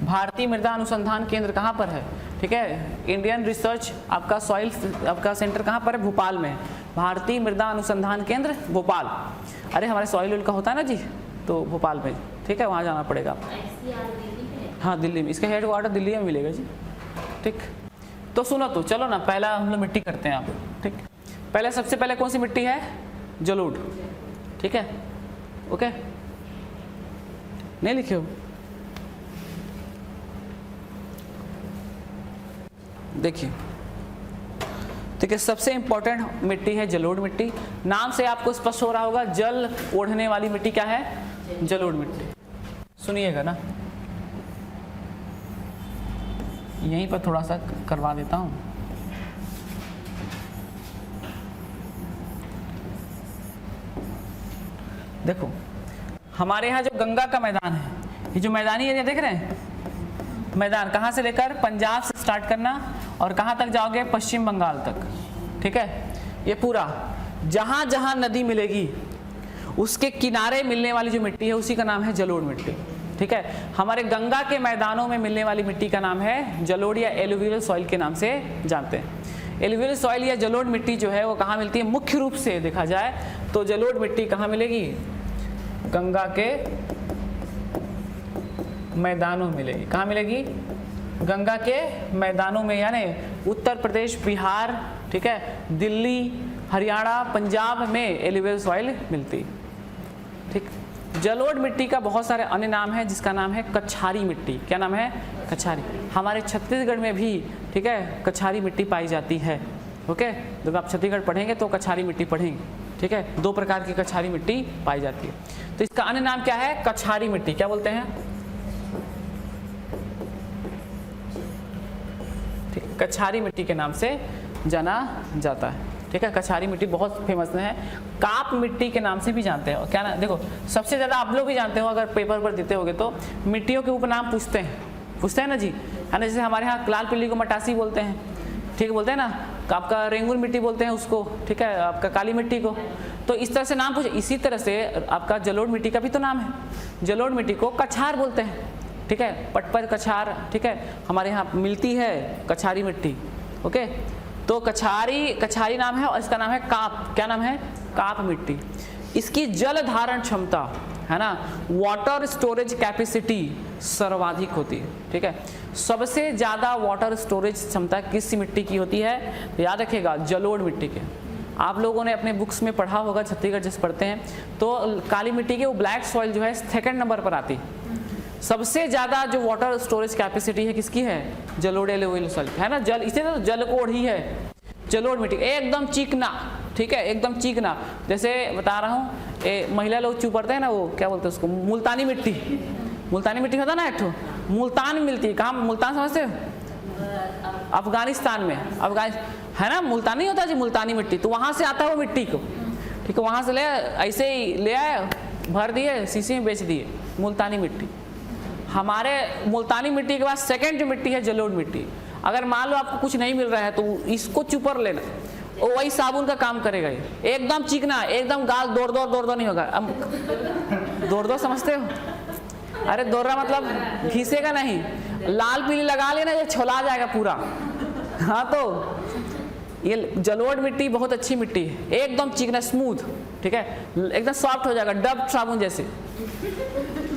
भारतीय मृदा अनुसंधान केंद्र कहाँ पर है? ठीक है, इंडियन रिसर्च आपका सॉइल आपका सेंटर कहाँ पर है? भोपाल में। भारतीय मृदा अनुसंधान केंद्र भोपाल। अरे हमारे सॉइल का होता है ना जी, तो भोपाल में। ठीक है, वहाँ जाना पड़ेगा। हाँ, दिल्ली में। इसका हेडक्वार्टर दिल्ली में मिलेगा जी। ठीक, तो सुनो, तो चलो ना पहला हम लोग मिट्टी करते हैं आप, ठीक। पहले सबसे पहले कौन सी मिट्टी है? जलोढ़, ठीक है, ओके। नहीं लिखे हो? देखिए, ठीक है, सबसे इंपॉर्टेंट मिट्टी है जलोढ़ मिट्टी। नाम से आपको स्पष्ट हो रहा होगा, जल ओढ़ने वाली मिट्टी क्या है? जलोढ़ मिट्टी। सुनिएगा ना, यहीं पर थोड़ा सा करवा देता हूं। देखो, हमारे यहाँ जो गंगा का मैदान है, ये जो मैदानी एरिया देख रहे हैं, मैदान कहाँ से लेकर पंजाब से स्टार्ट करना और कहाँ तक जाओगे? पश्चिम बंगाल तक, ठीक है। ये पूरा जहाँ जहाँ नदी मिलेगी उसके किनारे मिलने वाली जो मिट्टी है उसी का नाम है जलोढ़ मिट्टी, ठीक है। हमारे गंगा के मैदानों में मिलने वाली मिट्टी का नाम है जलोढ़ या एलुवियल सॉइल के नाम से जानते हैं। एलुवियल सॉइल या जलोढ़ मिट्टी जो है वो कहाँ मिलती है? मुख्य रूप से देखा जाए तो जलोढ़ मिट्टी कहाँ मिलेगी? गंगा के मैदानों में मिलेगी। कहाँ मिलेगी? गंगा के मैदानों में, यानी उत्तर प्रदेश, बिहार, ठीक है, दिल्ली, हरियाणा, पंजाब में एलुवियल सॉइल मिलती है, ठीक। जलोढ़ मिट्टी का बहुत सारे अन्य नाम है, जिसका नाम है कछारी मिट्टी। क्या नाम है? कछारी। हमारे छत्तीसगढ़ में भी, ठीक है, कछारी मिट्टी पाई जाती है, ओके। जब आप छत्तीसगढ़ पढ़ेंगे तो कछारी मिट्टी पढ़ेंगे, ठीक है। 2 प्रकार की कछारी मिट्टी पाई जाती है। तो इसका अन्य नाम क्या है? कछारी मिट्टी। क्या बोलते हैं? ठीक, कछारी मिट्टी के नाम से जाना जाता है, ठीक है। कछारी मिट्टी बहुत फेमस है। काप मिट्टी के नाम से भी जानते हैं। क्या ना, देखो, सबसे ज़्यादा आप लोग भी जानते हो, अगर पेपर पर देते होगे तो मिट्टियों के उपनाम पूछते हैं ना जी, है ना। जैसे हमारे यहाँ लाल पीली को मटासी बोलते हैं, ठीक है, बोलते हैं ना। आपका रेंगुन मिट्टी बोलते हैं उसको, ठीक है, आपका काली मिट्टी को। तो इस तरह से नाम पूछे। इसी तरह से आपका जलोढ़ मिट्टी का भी तो नाम है। जलोढ़ मिट्टी को कछार बोलते हैं, ठीक है, पटपर कछार, ठीक है। हमारे यहाँ मिलती है कछारी मिट्टी, ओके। तो कछारी नाम है और इसका नाम है काप। क्या नाम है? काप मिट्टी। इसकी जल धारण क्षमता, है ना, वाटर स्टोरेज कैपेसिटी सर्वाधिक होती है, ठीक है। सबसे ज़्यादा वाटर स्टोरेज क्षमता किस मिट्टी की होती है? तो याद रखिएगा, जलोढ़ मिट्टी के। आप लोगों ने अपने बुक्स में पढ़ा होगा, छत्तीसगढ़ जैसे पढ़ते हैं तो काली मिट्टी के वो ब्लैक सॉइल जो है 2nd नंबर पर आती है। सबसे ज़्यादा जो वाटर स्टोरेज कैपेसिटी है किसकी है? जलोढ़ एलुवियल सॉइल, है ना। जल, इसे तो जल को ओढ़ी है जलोढ़ मिट्टी, एकदम चिकना, ठीक है, एकदम चिकना। जैसे बता रहा हूँ, महिला लोग चुपड़ते हैं ना, वो क्या बोलते हैं उसको? मुल्तानी मिट्टी। मुल्तानी मिट्टी होता ना एक ठो, मुल्तान में मिलती है। कहाँ मुल्तान समझते हो? अफगानिस्तान में, है ना, मुल्तानी होता है जी, मुल्तानी मिट्टी। तो वहाँ से आता है वो मिट्टी को, ठीक है। वहाँ से ले, ऐसे ही ले आए, भर दिए, शीशी में बेच दिए, मुल्तानी मिट्टी। हमारे मुल्तानी मिट्टी के बाद 2nd जो मिट्टी है जलोढ़ मिट्टी। अगर मान लो आपको कुछ नहीं मिल रहा है तो इसको चुपर लेना, और वही साबुन का काम करेगा। ये एकदम चिकना, एकदम गाल दौड़ नहीं होगा। दौड़ समझते हो? अरे दौरा मतलब घिसेगा नहीं, लाल पीली लगा लेना, ये छोला जाएगा पूरा। हाँ, तो ये जलोढ़ मिट्टी बहुत अच्छी मिट्टी है, एकदम चिकना, स्मूथ, ठीक है, एकदम सॉफ्ट हो जाएगा, डब साबुन जैसे।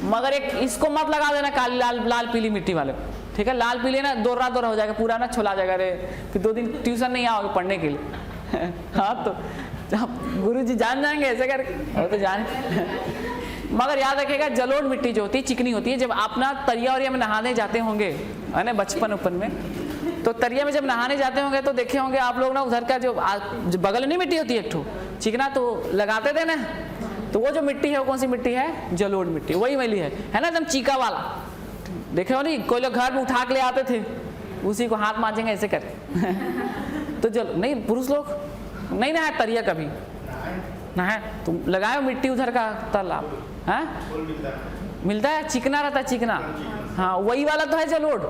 मगर एक इसको मत लगा देना काली लाल पीली मिट्टी वाले, ठीक है। लाल पीली ना दौरा हो जाएगा पूरा, ना छोला जाएगा। रे फिर 2 दिन ट्यूशन नहीं आओगे पढ़ने के लिए। हाँ, तो गुरुजी जान जाएंगे ऐसे करके, और तो जान। मगर याद रखिएगा, जलोढ़ मिट्टी जो होती है चिकनी होती है। जब आप ना तरिया वरिया में नहाने जाते होंगे, है ना, बचपन में, तो तरिया में जब नहाने जाते होंगे तो देखे होंगे आप लोग ना, उधर का जो बगल नहीं मिट्टी होती है एक ठो चिकना, तो लगाते थे ना। तो वो जो मिट्टी है वो कौन सी मिट्टी है? जलोढ़ मिट्टी, वही वाली है ना, एकदम चीका वाला। देखे हो नहीं, कोई लोग घर में उठा के ले आते थे, उसी को हाथ मांजेंगे ऐसे कर। तो नहीं, पुरुष लोग नहीं नहाए तरिया कभी, नहाए तुम लगाए मिट्टी उधर का तालाब, है मिलता है, चिकना रहता है, चिकना। हाँ, वही वाला तो है जलोढ़,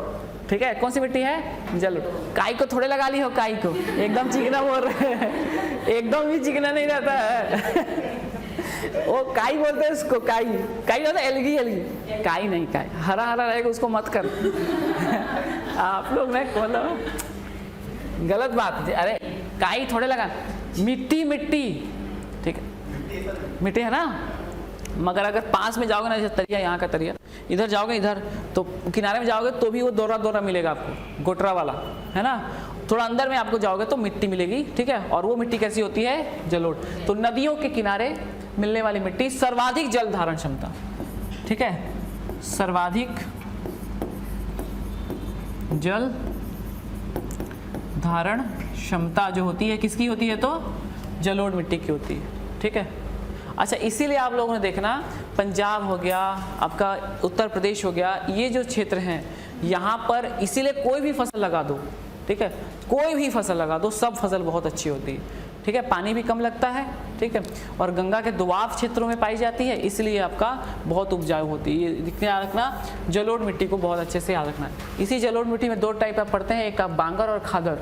ठीक है। कौन सी मिट्टी है? जलोढ़। काई को थोड़े लगा ली हो, काई को एकदम चिकना बोल रहे हैं। एकदम भी चिकना नहीं रहता है। वो काई बोलते हैं उसको, काई होता है, एलगी। काई नहीं, काई हरा रहेगा, उसको मत कर। आप लोग ने बोलो गलत बात। अरे काई थोड़े लगा, मिट्टी, ठीक है, मिट्टी है ना। मगर अगर पास में जाओगे ना, जैसे तरिया, यहाँ का तरिया, इधर जाओगे इधर तो किनारे में जाओगे तो भी वो दोहरा दोहरा मिलेगा आपको, गोटरा वाला, है ना। थोड़ा अंदर में आपको जाओगे तो मिट्टी मिलेगी, ठीक है। और वो मिट्टी कैसी होती है? जलोढ़। तो नदियों के किनारे मिलने वाली मिट्टी, सर्वाधिक जल धारण क्षमता, ठीक है, सर्वाधिक जल धारण क्षमता जो होती है किसकी होती है? तो जलोढ़ मिट्टी की होती है, ठीक है। अच्छा, इसीलिए आप लोगों ने देखना, पंजाब हो गया, आपका उत्तर प्रदेश हो गया, ये जो क्षेत्र हैं यहाँ पर इसीलिए कोई भी फसल लगा दो, ठीक है, कोई भी फसल लगा दो, सब फसल बहुत अच्छी होती है, ठीक है। पानी भी कम लगता है, ठीक है, और गंगा के दोआब क्षेत्रों में पाई जाती है, इसलिए आपका बहुत उपजाऊ होती है। ये याद रखना, जलोढ़ मिट्टी को बहुत अच्छे से याद रखना है। इसी जलोढ़ मिट्टी में दो टाइप आप पढ़ते हैं, एक आप बांगर और खादर,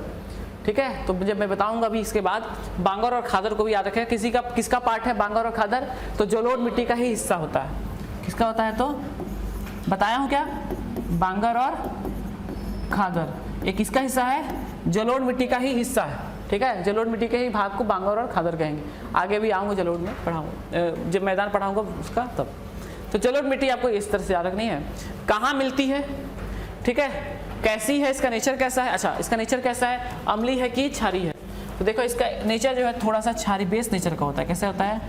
ठीक है। तो जब मैं बताऊंगा अभी इसके बाद, बांगर और खादर को भी याद रखें। किसका पार्ट है बांगर और खादर? तो जलोढ़ मिट्टी का ही हिस्सा होता है। किसका होता है? तो बताया हूँ क्या, बांगर और खादर ये किसका हिस्सा है? जलोढ़ मिट्टी का ही हिस्सा है, ठीक है। जलोढ़ मिट्टी के ही भाग को बांगर और खादर कहेंगे। आगे भी आऊँगा जलोढ़ में पढ़ाऊँगा, जब मैदान पढ़ाऊँगा उसका तब। तो जलोढ़ मिट्टी आपको इस तरह से याद रखनी है। कहाँ मिलती है, ठीक है, कैसी है, इसका नेचर कैसा है? अच्छा, इसका नेचर कैसा है? अम्लीय है कि क्षारी है? तो देखो इसका नेचर जो है थोड़ा सा क्षारी बेस नेचर का होता है। कैसा होता है?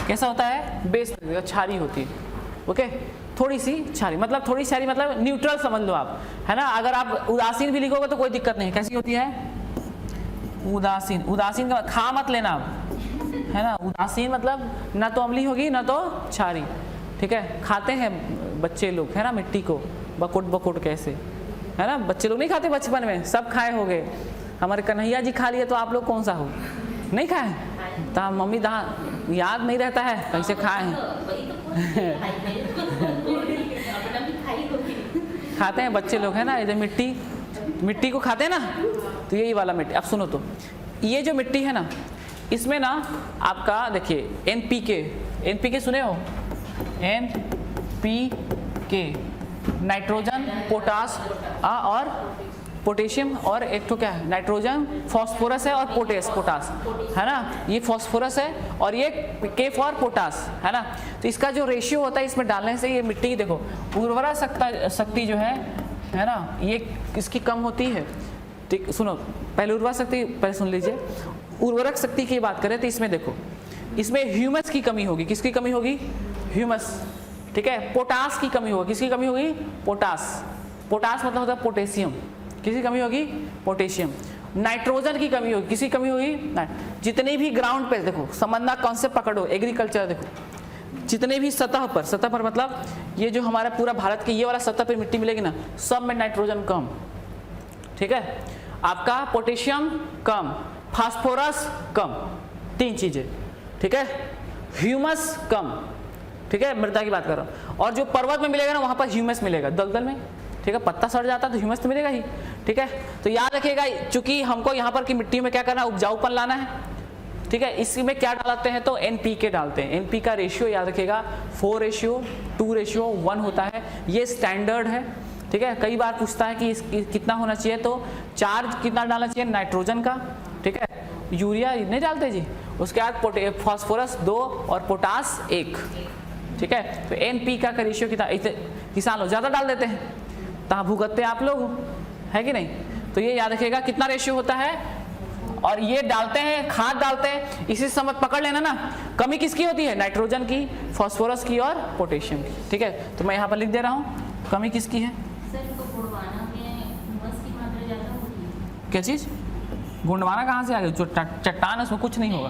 कैसा होता है? बेस नेचर, क्षारी होती है, ओके। थोड़ी सी क्षारी मतलब, थोड़ी क्षारी मतलब न्यूट्रल समझ लो आप, है ना। अगर आप उदासीन भी लिखोगे तो कोई दिक्कत नहीं। कैसी होती है? उदासीन। उदासीन का खा मत लेना आप, है ना। उदासीन मतलब ना तो अम्लीय होगी ना तो क्षारी, ठीक है। खाते हैं बच्चे लोग, है ना, मिट्टी को बकोट बकोट कैसे, है ना। बच्चे लोग नहीं खाते बचपन में, सब खाए हो गए। हमारे कन्हैया जी खा लिए, तो आप लोग कौन सा हो? नहीं खाए? तो मम्मी याद नहीं रहता है कैसे खाए हैं। खाते हैं बच्चे लोग, है ना। इधर मिट्टी को खाते हैं ना, तो यही वाला मिट्टी। अब सुनो, तो ये जो मिट्टी है ना, इसमें ना आपका देखिए एनपीके सुने हो? एनपीके, नाइट्रोजन, पोटास और पोटेशियम, और एक तो क्या है? नाइट्रोजन, फास्फोरस है, और पोटास, है ना। ये फास्फोरस है और ये के फॉर पोटास, है ना। तो इसका जो रेशियो होता है इसमें डालने से ये मिट्टी की देखो उर्वरा शक्ति जो है ना, ये इसकी कम होती है, ठीक। सुनो पहले उर्वरा शक्ति पहले सुन लीजिए। उर्वरक शक्ति की बात करें तो इसमें देखो, इसमें ह्यूमस की कमी होगी। किसकी कमी होगी? ह्यूमस, ठीक है। पोटास की कमी होगी। किसकी कमी होगी? पोटास मतलब होता है पोटेशियम। किसकी कमी होगी? पोटेशियम। नाइट्रोजन की कमी होगी। किसकी कमी होगी? जितने भी ग्राउंड पे देखो, समझना कॉन्सेप्ट पकड़ो, एग्रीकल्चर देखो, जितने भी सतह पर मतलब ये जो हमारा पूरा भारत के ये वाला सतह पे मिट्टी मिलेगी ना, सब में नाइट्रोजन कम, ठीक है। आपका पोटेशियम कम, फास्फोरस कम, 3 चीजें, ठीक है। ह्यूमस कम, ठीक है, मृदा की बात कर रहा हूँ। और जो पर्वत में मिलेगा ना, वहाँ पर ह्यूमस मिलेगा, दलदल में, ठीक है। पत्ता सड़ जाता है तो ह्यूमस तो मिलेगा ही, ठीक है। तो याद रखिएगा, चूंकि हमको यहाँ पर की मिट्टी में क्या करना है? उपजाऊपन लाना है, ठीक है। इसमें क्या डालते हैं? तो एनपीके डालते हैं। एनपी का रेशियो याद रखिएगा 4:2:1 होता है। ये स्टैंडर्ड है, ठीक है। कई बार पूछता है कि कितना होना चाहिए, तो 4 कितना डालना चाहिए नाइट्रोजन का, ठीक है। यूरिया नहीं डालते जी। उसके बाद फास्फोरस 2 और पोटास 1, ठीक है। तो एनपी का रेशियो कितना? किसान लोग ज़्यादा डाल देते हैं, तहाँ भुगतते आप लोग, है कि नहीं। तो ये याद रखिएगा कितना रेशियो होता है। और ये डालते हैं, खाद डालते हैं, इसी समझ पकड़ लेना ना। कमी किसकी होती है? नाइट्रोजन की, फास्फोरस की और पोटेशियम की, ठीक है। तो मैं यहाँ पर लिख दे रहा हूँ, कमी किसकी है? क्या चीज़? गुंडवाना कहाँ से आ गई? जो चट्टान है उसमें कुछ नहीं होगा।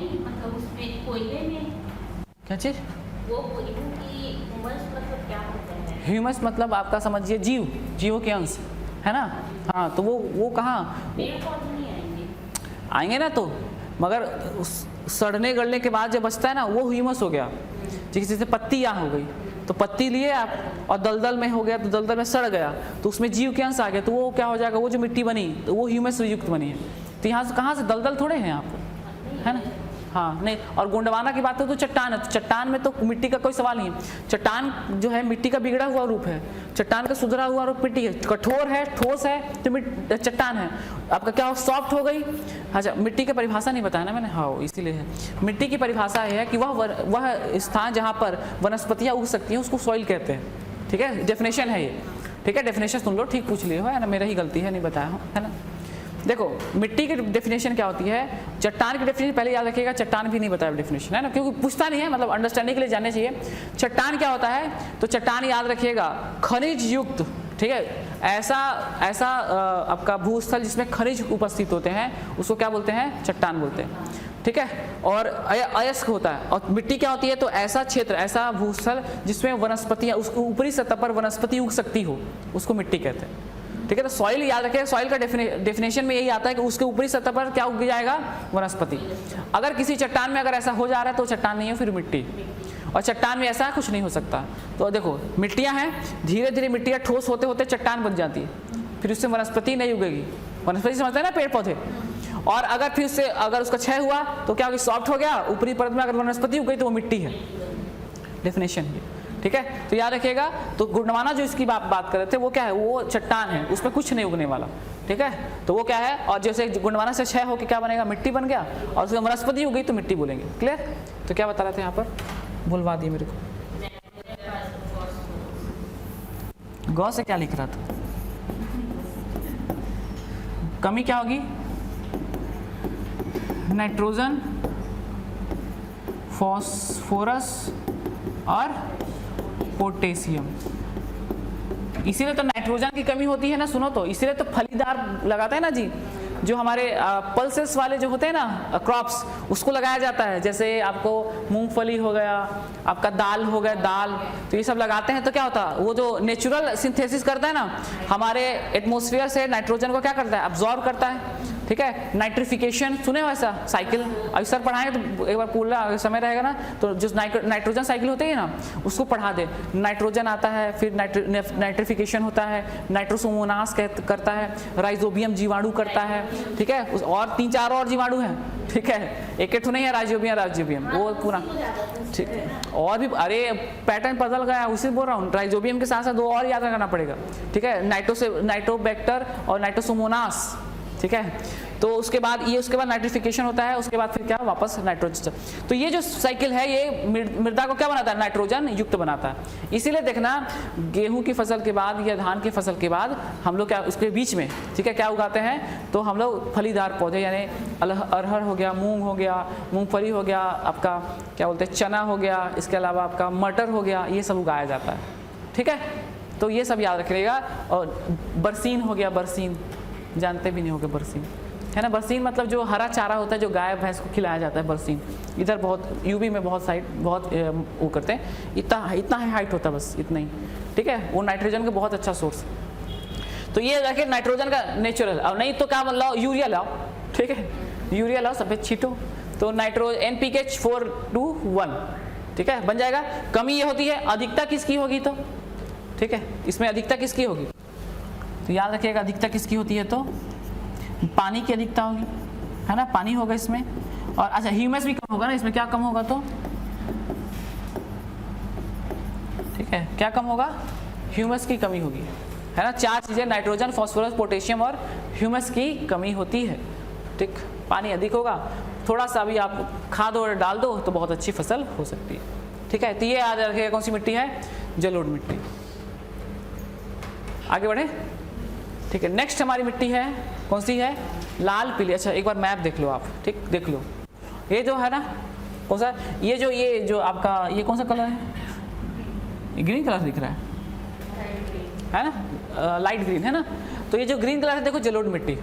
क्या चीज़? ह्यूमस मतलब आपका समझिए जीवों के अंश, है ना। हाँ, तो वो कहाँ आएंगे ना, तो मगर सड़ने गलने के बाद जब बचता है ना, वो ह्यूमस हो गया। जैसे पत्ती यहाँ हो गई, तो पत्ती लिए आप और दलदल में हो गया, तो दलदल में सड़ गया, तो उसमें जीव के अंश आ गया, तो वो क्या हो जाएगा? वो जो मिट्टी बनी तो वो ह्यूमस युक्त बनी है। तो यहाँ से कहाँ से? दलदल थोड़े हैं आपको, है ना। हाँ नहीं, और गोंडवाना की बात हो तो चट्टान है, तो चट्टान में तो मिट्टी का कोई सवाल नहीं है। चट्टान जो है मिट्टी का बिगड़ा हुआ रूप है, चट्टान का सुधरा हुआ रूप मिट्टी है, कठोर है, ठोस है तो चट्टान है। आपका क्या सॉफ्ट हो गई। अच्छा, मिट्टी की परिभाषा नहीं बताया ना मैंने, हाँ इसीलिए है। मिट्टी की परिभाषा है कि वह स्थान जहाँ पर वनस्पतियाँ उग सकती हैं उसको सॉइल कहते हैं, ठीक है, डेफिनेशन है ये, ठीक है, डेफिनेशन सुन लो, ठीक पूछ लिए हो, है ना, मेरा ही गलती है नहीं बताया हूँ, है ना। देखो मिट्टी की डेफिनेशन क्या होती है, चट्टान की डेफिनेशन पहले याद रखिएगा, चट्टान भी नहीं बताया डेफिनेशन, है ना, क्योंकि पूछता नहीं है, मतलब अंडरस्टैंडिंग के लिए जानने चाहिए। चट्टान क्या होता है, तो चट्टान याद रखिएगा खनिज युक्त, ठीक है, ऐसा आपका भूस्थल जिसमें खनिज उपस्थित होते हैं उसको क्या बोलते हैं, चट्टान बोलते हैं, ठीक है। और अयस्क होता है। और मिट्टी क्या होती है, तो ऐसा क्षेत्र, ऐसा भूस्थल जिसमें वनस्पतियाँ, उसको ऊपरी सतह पर वनस्पति उग सकती हो, उसको मिट्टी कहते हैं, ठीक है। तो सॉइल याद रखिए, सॉइल का डेफिनेशन में यही आता है कि उसके ऊपरी सतह पर क्या उग जाएगा, वनस्पति। अगर किसी चट्टान में अगर ऐसा हो जा रहा है तो चट्टान नहीं है, फिर मिट्टी। और चट्टान में ऐसा कुछ नहीं हो सकता। तो देखो मिट्टियाँ हैं, धीरे धीरे मिट्टियाँ ठोस होते होते चट्टान बन जाती है, फिर उससे वनस्पति नहीं उगेगी। वनस्पति समझते हैं ना, पेड़ पौधे। और अगर फिर उससे अगर उसका क्षय हुआ तो क्या होगी, सॉफ्ट हो गया, ऊपरी परत में अगर वनस्पति उग गई तो वो मिट्टी है, डेफिनेशन है, ठीक है। तो याद रखिएगा। तो गोंडवाना जो इसकी बात कर रहे थे वो क्या है, वो चट्टान है, उसमें कुछ नहीं उगने वाला, ठीक है। तो वो क्या है, और जैसे गोंडवाना से क्षय होकर क्या बनेगा, मिट्टी बन गया, और उसमें वनस्पति उग गई तो मिट्टी बोलेंगे। क्लियर। तो क्या बता रहे थे यहाँ पर, भूलवा दिए मेरे को, गौ से क्या लिख रहा था, कमी क्या होगी, नाइट्रोजन, फॉस्फोरस और पोटेशियम। इसीलिए तो नाइट्रोजन की कमी होती है ना, सुनो तो, इसीलिए तो फलीदार लगाते हैं ना जी, जो हमारे पल्सेस वाले जो होते हैं ना क्रॉप्स, उसको लगाया जाता है। जैसे आपको मूंगफली हो गया, आपका दाल हो गया, दाल, तो ये सब लगाते हैं। तो क्या होता है, वो जो नेचुरल सिंथेसिस करता है ना, हमारे एटमॉस्फेयर से नाइट्रोजन को क्या करता है, अब्जॉर्ब करता है, ठीक है। नाइट्रिफिकेशन सुने हो ऐसा साइकिल, अभी सर पढ़ाएंगे तो एक बार पूरा समय रहेगा ना, तो जो नाइट्रोजन साइकिल होती है ना उसको पढ़ा दे। नाइट्रोजन आता है, फिर नाइट्रिफिकेशन होता है, नाइट्रोसोमोनास करता है, राइजोबियम जीवाणु करता है, ठीक है। और 3-4 और जीवाणु हैं, ठीक है, एक तो नहीं है राइजोबियम वो पूरा, ठीक है। और भी, अरे पैटर्न बदल गया, उसी बोल रहा हूँ, राइजोबियम के साथ साथ 2 और याद रखना पड़ेगा, ठीक है, नाइट्रोबैक्टर और नाइट्रोसोमोनास, ठीक है। तो उसके बाद नाइट्रिफिकेशन होता है, उसके बाद फिर क्या, वापस नाइट्रोजन। तो ये जो साइकिल है ये मृदा को क्या बनाता है, नाइट्रोजन युक्त बनाता है। इसीलिए देखना गेहूं की फसल के बाद या धान की फसल के बाद हम लोग क्या उसके बीच में, ठीक है, क्या उगाते हैं, तो हम लोग फलीदार पौधे, यानी अरहर हो गया, मूंग हो गया, मूंगफली हो गया, आपका क्या बोलते हैं चना हो गया, इसके अलावा आपका मटर हो गया, ये सब उगाया जाता है, ठीक है। तो ये सब याद रखिएगा। और बरसीन हो गया, बरसीन जानते भी नहीं होगे, बरसीन है ना, बरसीन मतलब जो हरा चारा होता है जो गाय भैंस को खिलाया जाता है, बरसीन। इधर बहुत यूपी में बहुत साइड बहुत वो करते हैं, इतना हाइट होता है, बस इतना ही, ठीक है। वो नाइट्रोजन का बहुत अच्छा सोर्स। तो ये रखे नाइट्रोजन का नेचुरल, और नहीं तो क्या लाओ, यूरिया लाओ, ठीक है, यूरिया लाओ, सफेद छीटो, तो NPK 4:1, ठीक है, बन जाएगा। कमी ये होती है, अधिकता किसकी होगी, तो ठीक है, इसमें अधिकता किसकी होगी, तो याद रखिएगा अधिकता किसकी होती है, तो पानी की अधिकता होगी, है ना, पानी होगा इसमें। और अच्छा ह्यूमस भी कम होगा ना इसमें, क्या कम होगा, तो ठीक है, क्या कम होगा, ह्यूमस की कमी होगी, है ना। 4 चीजें, नाइट्रोजन, फास्फोरस, पोटेशियम और ह्यूमस की कमी होती है, ठीक। पानी अधिक होगा, थोड़ा सा भी आप खाद और डाल दो तो बहुत अच्छी फसल हो सकती है, ठीक है। तो ये याद रखिएगा कौन सी मिट्टी है, जलोढ़ मिट्टी। आगे बढ़े, ठीक है। नेक्स्ट हमारी मिट्टी है कौन सी है, लाल पीली। अच्छा एक बार मैप देख लो आप, ठीक, देख लो, ये जो है ना कौन सा, ये जो आपका ये कौन सा कलर है, ये ग्रीन कलर दिख रहा है ना, लाइट ग्रीन है ना। तो ये जो ग्रीन कलर है, देखो जलोढ़ मिट्टी,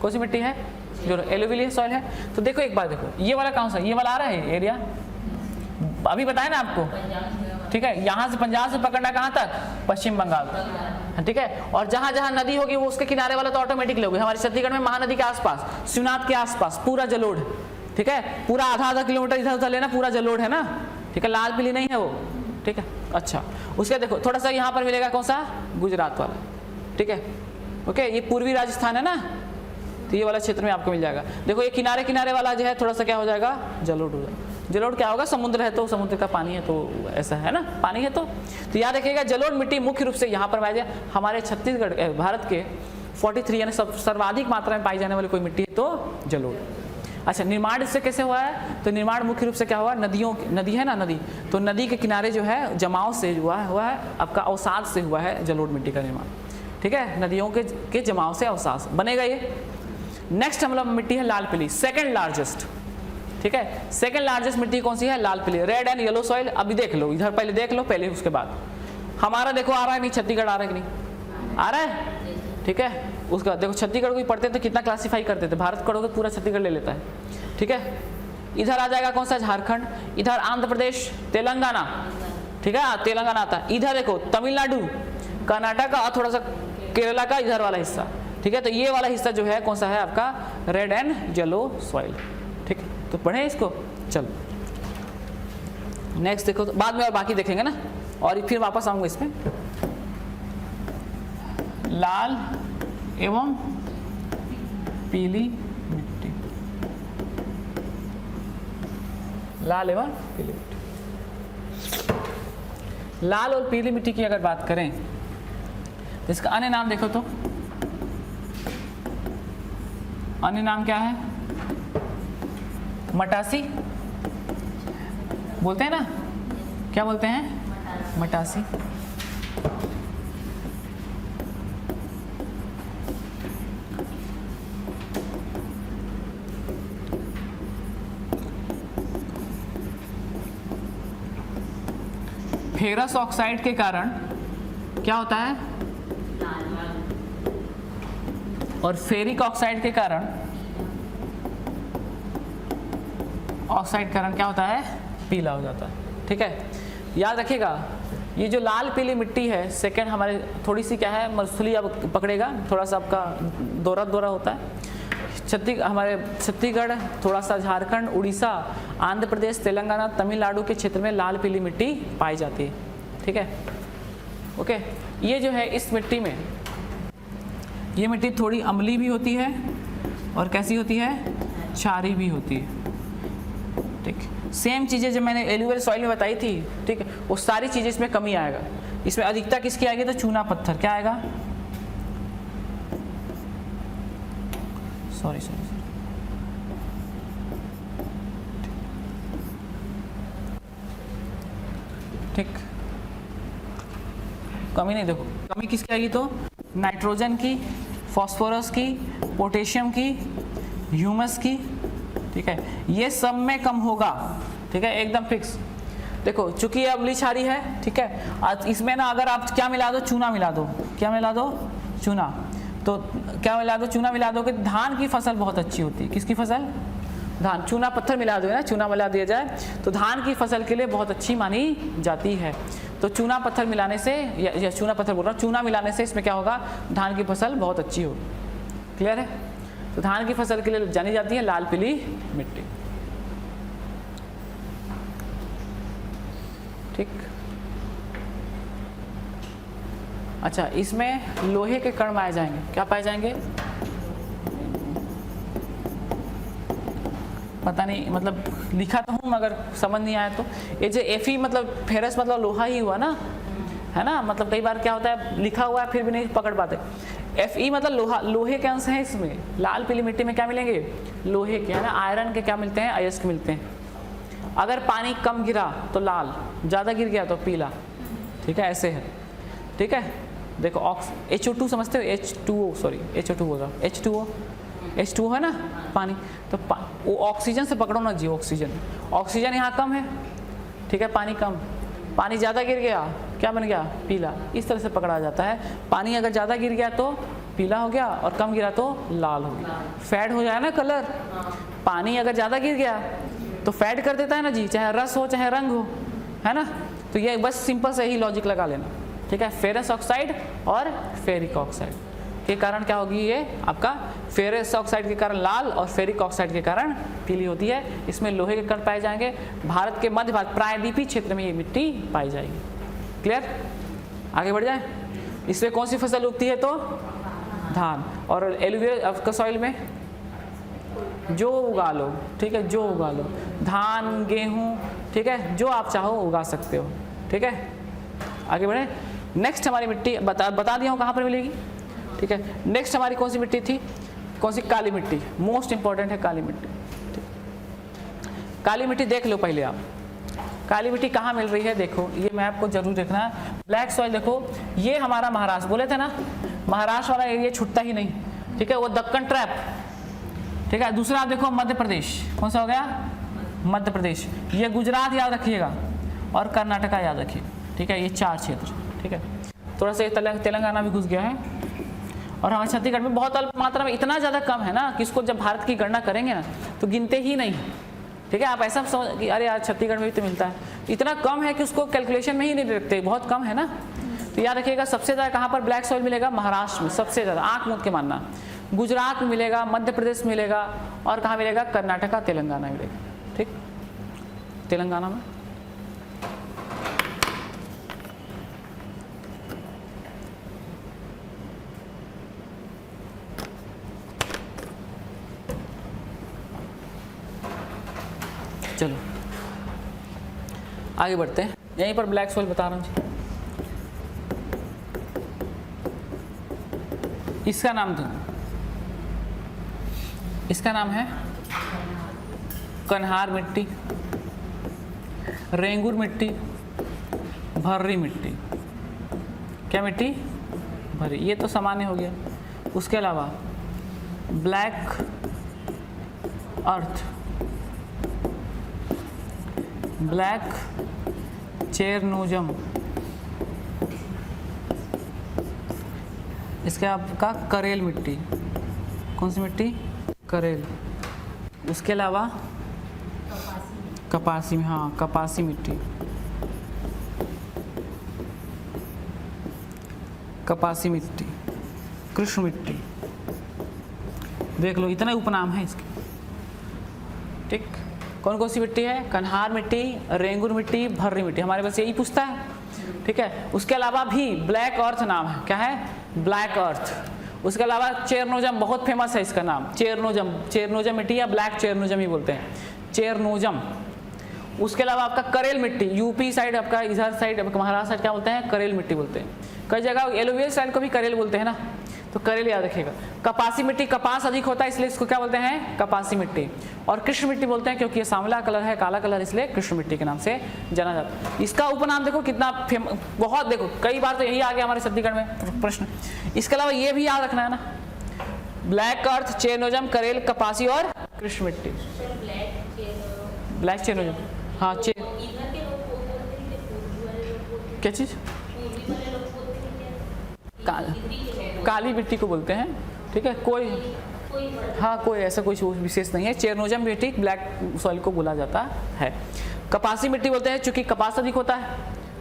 कौन सी मिट्टी है, जो एलुवियल सॉइल है। तो देखो एक बार देखो, ये वाला कौन सा, ये वाला आ रहा है एरिया, अभी बताया ना आपको, ठीक है। यहाँ से पंजाब से पकड़ना कहाँ तक, पश्चिम बंगाल तक, ठीक है। और जहाँ जहाँ नदी होगी वो उसके किनारे वाला तो ऑटोमेटिकली होगी। हमारे छत्तीसगढ़ में महानदी के आसपास, शिवनाथ के आसपास पूरा जलोढ़, ठीक है, पूरा आधा किलोमीटर इधर उधर लेना, पूरा जलोढ़ है ना, ठीक है, लाल पीली नहीं है वो, ठीक है। अच्छा उसके देखो थोड़ा सा यहाँ पर मिलेगा कौन सा, गुजरात वाला, ठीक है, ओके। ये पूर्वी राजस्थान है ना, तो ये वाला क्षेत्र में आपको मिल जाएगा। देखो ये किनारे किनारे वाला जो है थोड़ा सा क्या हो जाएगा, जलोढ़ हो जाएगा। जलोढ़ क्या होगा, समुद्र है तो समुद्र का पानी है तो ऐसा है ना, पानी है तो याद रखिएगा जलोढ़ मिट्टी मुख्य रूप से यहाँ पर पाई जाए हमारे छत्तीसगढ़ भारत के 43 यानी सर्वाधिक मात्रा में पाई जाने वाली कोई मिट्टी है तो जलोढ़। अच्छा, निर्माण इससे कैसे हुआ है, तो निर्माण मुख्य रूप से क्या हुआ, नदी है ना, नदी, तो नदी के किनारे जो है जमाव से हुआ है आपका अवसाद से हुआ है जलोढ़ मिट्टी का निर्माण। ठीक है, नदियों के जमाव से अवसाद बनेगा ये। नेक्स्ट हम लोग मिट्टी है लाल पीली, सेकंड लार्जेस्ट। ठीक है, सेकंड लार्जेस्ट मिट्टी कौन सी है, लाल पीली, रेड एंड येलो सॉइल। अभी देख लो इधर, पहले देख लो पहले, उसके बाद हमारा देखो आ रहा है नहीं, छत्तीसगढ़ आ रहा है कि नहीं आ रहा है। ठीक है, उसका देखो छत्तीसगढ़ को पढ़ते तो कितना क्लासीफाई करते थे, भारत करोगे पूरा छत्तीसगढ़ ले लेता है। ठीक है, इधर आ जाएगा कौन सा, झारखंड, इधर आंध्र प्रदेश, तेलंगाना। ठीक है, तेलंगाना आता है, इधर देखो तमिलनाडु, कर्नाटक और थोड़ा सा केरला का इधर वाला हिस्सा। ठीक है, तो ये वाला हिस्सा जो है कौन सा है आपका, रेड एंड येलो सॉइल। ठीक है, तो पढ़े इसको। चलो नेक्स्ट देखो, तो बाद में और बाकी देखेंगे ना, और फिर वापस आऊंगा इसमें। लाल एवं पीली मिट्टी, लाल एवं पीली मिट्टी। लाल और पीली मिट्टी की अगर बात करें तो इसका अन्य नाम देखो, तो अन्य नाम क्या है, मटासी बोलते हैं ना, क्या बोलते हैं, मटासी। फेरस ऑक्साइड के कारण क्या होता है, और फेरिक ऑक्साइड के कारण, ऑक्साइड कारण क्या होता है, पीला हो जाता है। ठीक है, याद रखिएगा ये जो लाल पीली मिट्टी है, सेकंड हमारे थोड़ी सी क्या है, मसूली अब पकड़ेगा, थोड़ा सा आपका दौरा होता है। हमारे छत्तीसगढ़, थोड़ा सा झारखंड, उड़ीसा, आंध्र प्रदेश, तेलंगाना, तमिलनाडु के क्षेत्र में लाल पीली मिट्टी पाई जाती है। ठीक है, ओके। ये जो है इस मिट्टी में, ये मिट्टी थोड़ी अम्लीय भी होती है और कैसी होती है, क्षारीय भी होती है। ठीक, सेम चीज़ें जो मैंने एलुवियल सॉइल में बताई थी, ठीक है, वो सारी चीज़ें इसमें कमी आएगा। इसमें अधिकता किसकी आएगी, तो चूना पत्थर, क्या आएगा, सॉरी ठीक, कमी नहीं, देखो कमी किसकी आएगी, तो नाइट्रोजन की, फास्फोरस की, पोटेशियम की, ह्यूमस की। ठीक है, ये सब में कम होगा। ठीक है, एकदम फिक्स। देखो चूंकि ये अम्लीय क्षारीय है, ठीक है, आज इसमें ना अगर आप क्या मिला दो, चूना मिला दो, क्या मिला दो, चूना, तो क्या मिला दो, चूना मिला दो कि धान की फसल बहुत अच्छी होती है। किसकी फसल, धान, चूना पत्थर मिला दो ना, चूना मिला दिया जाए तो धान की फसल के लिए बहुत अच्छी मानी जाती है। तो चूना पत्थर मिलाने से, या चूना पत्थर बोल रहा हूँ, चूना मिलाने से इसमें क्या होगा, धान की फसल बहुत अच्छी होगी। क्लियर है, तो धान की फसल के लिए जानी जाती है लाल पीली मिट्टी। ठीक, अच्छा, इसमें लोहे के कण पाए जाएंगे, क्या पाए जाएंगे, पता नहीं, मतलब लिखा तो हूँ मगर समझ नहीं आया। तो ये जो Fe मतलब फेरस मतलब लोहा ही हुआ ना, है ना, मतलब कई बार क्या होता है लिखा हुआ है फिर भी नहीं पकड़ पाते। Fe मतलब लोहा, लोहे के अंश हैं इसमें। लाल पीली मिट्टी में क्या मिलेंगे, लोहे के, है ना, आयरन के क्या मिलते हैं, अयस्क मिलते हैं। अगर पानी कम गिरा तो लाल, ज़्यादा गिर गया तो पीला। ठीक है, ऐसे है। ठीक है, देखो HO2 समझते हो, H2O, सॉरी HO2 होगा, H2O है ना पानी, तो वो ऑक्सीजन से पकड़ो ना जी, ऑक्सीजन यहाँ कम है। ठीक है, पानी कम, पानी ज़्यादा गिर गया क्या बन गया, पीला। इस तरह से पकड़ा जाता है। पानी अगर ज़्यादा गिर गया तो पीला हो गया और कम गिरा तो लाल हो गया। फेड हो जाए ना कलर, पानी अगर ज़्यादा गिर गया तो फेड कर देता है ना जी, चाहे रस हो चाहे रंग हो, है ना। तो ये बस सिंपल से ही लॉजिक लगा लेना। ठीक है, फेरस ऑक्साइड और फेरिक ऑक्साइड के कारण क्या होगी, ये आपका फेरस ऑक्साइड के कारण लाल और फेरिक ऑक्साइड के कारण पीली होती है। इसमें लोहे के कण पाए जाएंगे। भारत के मध्य भाग प्रायद्वीपीय क्षेत्र में ये मिट्टी पाई जाएगी। क्लियर, आगे बढ़ जाए। इसमें कौन सी फसल उगती है, तो धान। और एलुवियल सॉइल में जो उगा लो, ठीक है, जो उगा लो, धान गेहूं, ठीक है, जो आप चाहो उगा सकते हो, ठीक है। आगे बढ़े। नेक्स्ट हमारी मिट्टी बता दिया हूँ कहाँ पर मिलेगी, ठीक है। नेक्स्ट हमारी कौन सी मिट्टी थी, कौन सी, काली मिट्टी, मोस्ट इंपॉर्टेंट है काली मिट्टी। काली मिट्टी देख लो पहले आप, काली मिट्टी कहाँ मिल रही है, देखो ये मैप को जरूर देखना है। ब्लैक सॉइल देखो, ये हमारा महाराष्ट्र, बोले थे ना महाराष्ट्र वाला एरिया छूटता ही नहीं, ठीक है, वो दक्कन ट्रैप, ठीक है। दूसरा आप देखो मध्य प्रदेश, कौन सा हो गया, मध्य प्रदेश, ये गुजरात याद रखिएगा और कर्नाटका याद रखिए, ठीक है, ये 4 क्षेत्र, ठीक है। थोड़ा सा तेलंगाना भी घुस गया है, और हमारे छत्तीसगढ़ में बहुत अल्प मात्रा में, इतना ज़्यादा कम है ना कि इसको जब भारत की गणना करेंगे ना तो गिनते ही नहीं, ठीक है। आप ऐसा समझ कि अरे यार छत्तीसगढ़ में भी तो मिलता है, इतना कम है कि उसको कैलकुलेशन में ही नहीं रखते, बहुत कम है ना। तो याद रखिएगा सबसे ज़्यादा कहाँ पर ब्लैक सॉइल मिलेगा, महाराष्ट्र में सबसे ज़्यादा, आँख मूंद के मानना। गुजरात में मिलेगा, मध्य प्रदेश मिलेगा, और कहाँ मिलेगा, कर्नाटका तेलंगाना मिलेगा, ठीक, तेलंगाना में। चलो आगे बढ़ते हैं, यहीं पर ब्लैक सॉइल बता रहा हूँ जी। इसका नाम दो, इसका नाम है कन्हार मिट्टी, रेंगुर मिट्टी, भर्री मिट्टी। क्या मिट्टी, भर्री, ये तो सामान्य हो गया। उसके अलावा ब्लैक अर्थ, ब्लैक चेरनोजम, इसके आपका करेल मिट्टी, कौन सी मिट्टी, करेल। उसके अलावा कपासी, हाँ कपासी मिट्टी, कपासी मिट्टी, कृष्ण मिट्टी, देख लो इतने उपनाम है इसके, ठीक। कौन कौन सी मिट्टी है, कन्हार मिट्टी, रेंगुर मिट्टी, भर्री मिट्टी, हमारे पास यही पूछता है, ठीक है। उसके अलावा भी ब्लैक अर्थ नाम है, क्या है, ब्लैक अर्थ। उसके अलावा चेरनोजम, बहुत फेमस है इसका नाम, चेरनोजम, चेरनोजम मिट्टी या ब्लैक चेरनोजम ही बोलते हैं, चेरनोजम। उसके अलावा आपका करेल मिट्टी, यूपी साइड आपका, इधर साइड महाराष्ट्र साइड क्या बोलते हैं, करेल मिट्टी बोलते हैं। कई जगह एलोवियल साइड को भी करेल बोलते हैं ना, तो करेल याद रखिएगा। कपासी मिट्टी, कपास अधिक होता है इसलिए इसको क्या बोलते हैं, कपासी मिट्टी। और कृष्ण मिट्टी बोलते हैं क्योंकि ये सांवला कलर है, काला कलर, इसलिए कृष्ण मिट्टी के नाम से जाना जाता है। इसका उपनाम देखो कितना बहुत, देखो कई बार तो यही आ गया हमारे छत्तीसगढ़ में प्रश्न। इसके अलावा ये भी याद रखना है ना, ब्लैक अर्थ, चेरनोजम, करेल, कपासी और कृष्ण मिट्टी। ब्लैक चेरनोजम, हाँ क्या चीज, काली मिट्टी को बोलते हैं, ठीक है। कोई हाँ कोई ऐसा कोई विशेष नहीं है, चेरनोजम मिट्टी ब्लैक सॉइल को बोला जाता है। कपासी मिट्टी बोलते हैं चूंकि कपास अधिक होता है,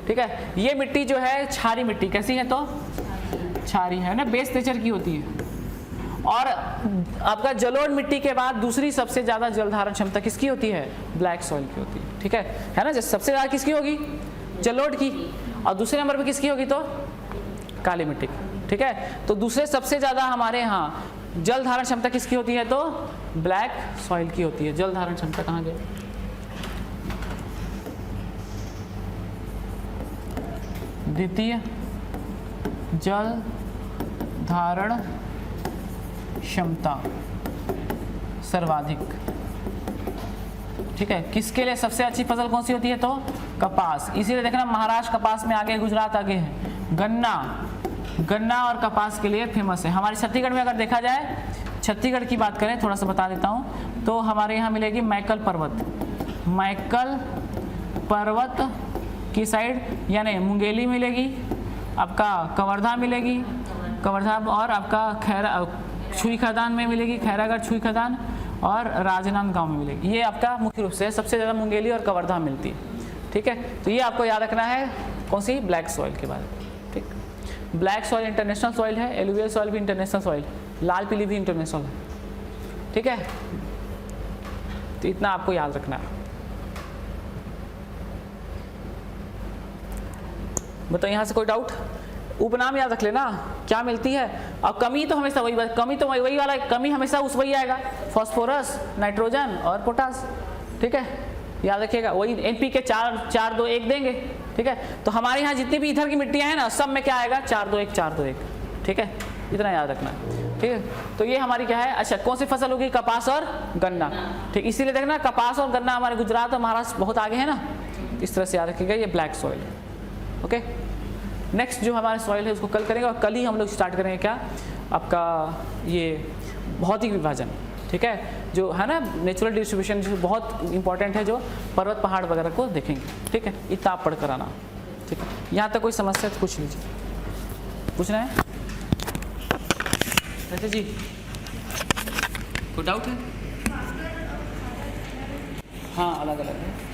ठीक है। ये मिट्टी जो है क्षारी मिट्टी, कैसी है तो क्षारी है ना, बेस नेचर की होती है। और आपका जलोढ़ मिट्टी के बाद दूसरी सबसे ज्यादा जल धारण क्षमता किसकी होती है, ब्लैक सॉइल की होती है, ठीक है ना। सबसे ज्यादा किसकी होगी, जलोढ़ की, और दूसरे नंबर पे किसकी होगी तो काली मिट्टी, ठीक है। तो दूसरे सबसे ज्यादा हमारे यहाँ जल धारण क्षमता किसकी होती है तो ब्लैक सॉइल की होती है। जल धारण क्षमता कहाँ गई, द्वितीय जल धारण क्षमता सर्वाधिक, ठीक है। किसके लिए सबसे अच्छी फसल कौन सी होती है तो कपास, इसीलिए देखना महाराष्ट्र कपास में आगे, गुजरात आगे है। गन्ना और कपास के लिए फेमस है। हमारे छत्तीसगढ़ में अगर देखा जाए, छत्तीसगढ़ की बात करें, थोड़ा सा बता देता हूँ, तो हमारे यहाँ मिलेगी मैकल पर्वत, मैकल पर्वत की साइड, यानी मुंगेली मिलेगी, आपका कवर्धा मिलेगी, कवर्धा, और आपका खैरा छुई खदान में मिलेगी, खैरागढ़ छुई खदान, और राजनांदगांव में मिलेगी। ये आपका मुख्य रूप से सबसे ज़्यादा मुंगेली और कवर्धा मिलती है, ठीक है। तो ये आपको याद रखना है कौन सी, ब्लैक सॉइल के बारे में, ठीक। ब्लैक सॉइल इंटरनेशनल सॉइल है, एलुवियल सॉइल भी इंटरनेशनल सॉइल, लाल पीली भी इंटरनेशनल है, ठीक है। तो इतना आपको याद रखना है। बताओ यहाँ से कोई डाउट, उपनाम याद रख लेना क्या मिलती है। और कमी तो हमेशा वही, कमी तो वही वाला, कमी हमेशा उस वही आएगा, फास्फोरस, नाइट्रोजन और पोटास, ठीक है, याद रखिएगा। वही NPK 4 2 1 देंगे, ठीक है। तो हमारे यहाँ जितनी भी इधर की मिट्टियाँ हैं ना, सब में क्या आएगा 4 2 1 4 2 1, ठीक है, इतना याद रखना, ठीक है। तो ये हमारी क्या है, अच्छा कौन सी फसल होगी, कपास और गन्ना, ठीक। इसीलिए देखना कपास और गन्ना हमारे गुजरात और महाराष्ट्र बहुत आगे है ना, इस तरह से याद रखिएगा। ये ब्लैक सॉइल है, ओके। नेक्स्ट जो हमारे सॉइल है उसको कल करेंगे, और कल ही हम लोग स्टार्ट करेंगे क्या, आपका ये भौतिक विभाजन, ठीक है, जो है ना नेचुरल डिस्ट्रीब्यूशन, जो बहुत इंपॉर्टेंट है, जो पर्वत पहाड़ वगैरह को देखेंगे, ठीक है। इतना आप पढ़ कर आना, ठीक है। यहाँ तक कोई समस्या तो पूछ लीजिए, पूछना है वैसे जी, कोई डाउट है? हाँ अलग अलग है।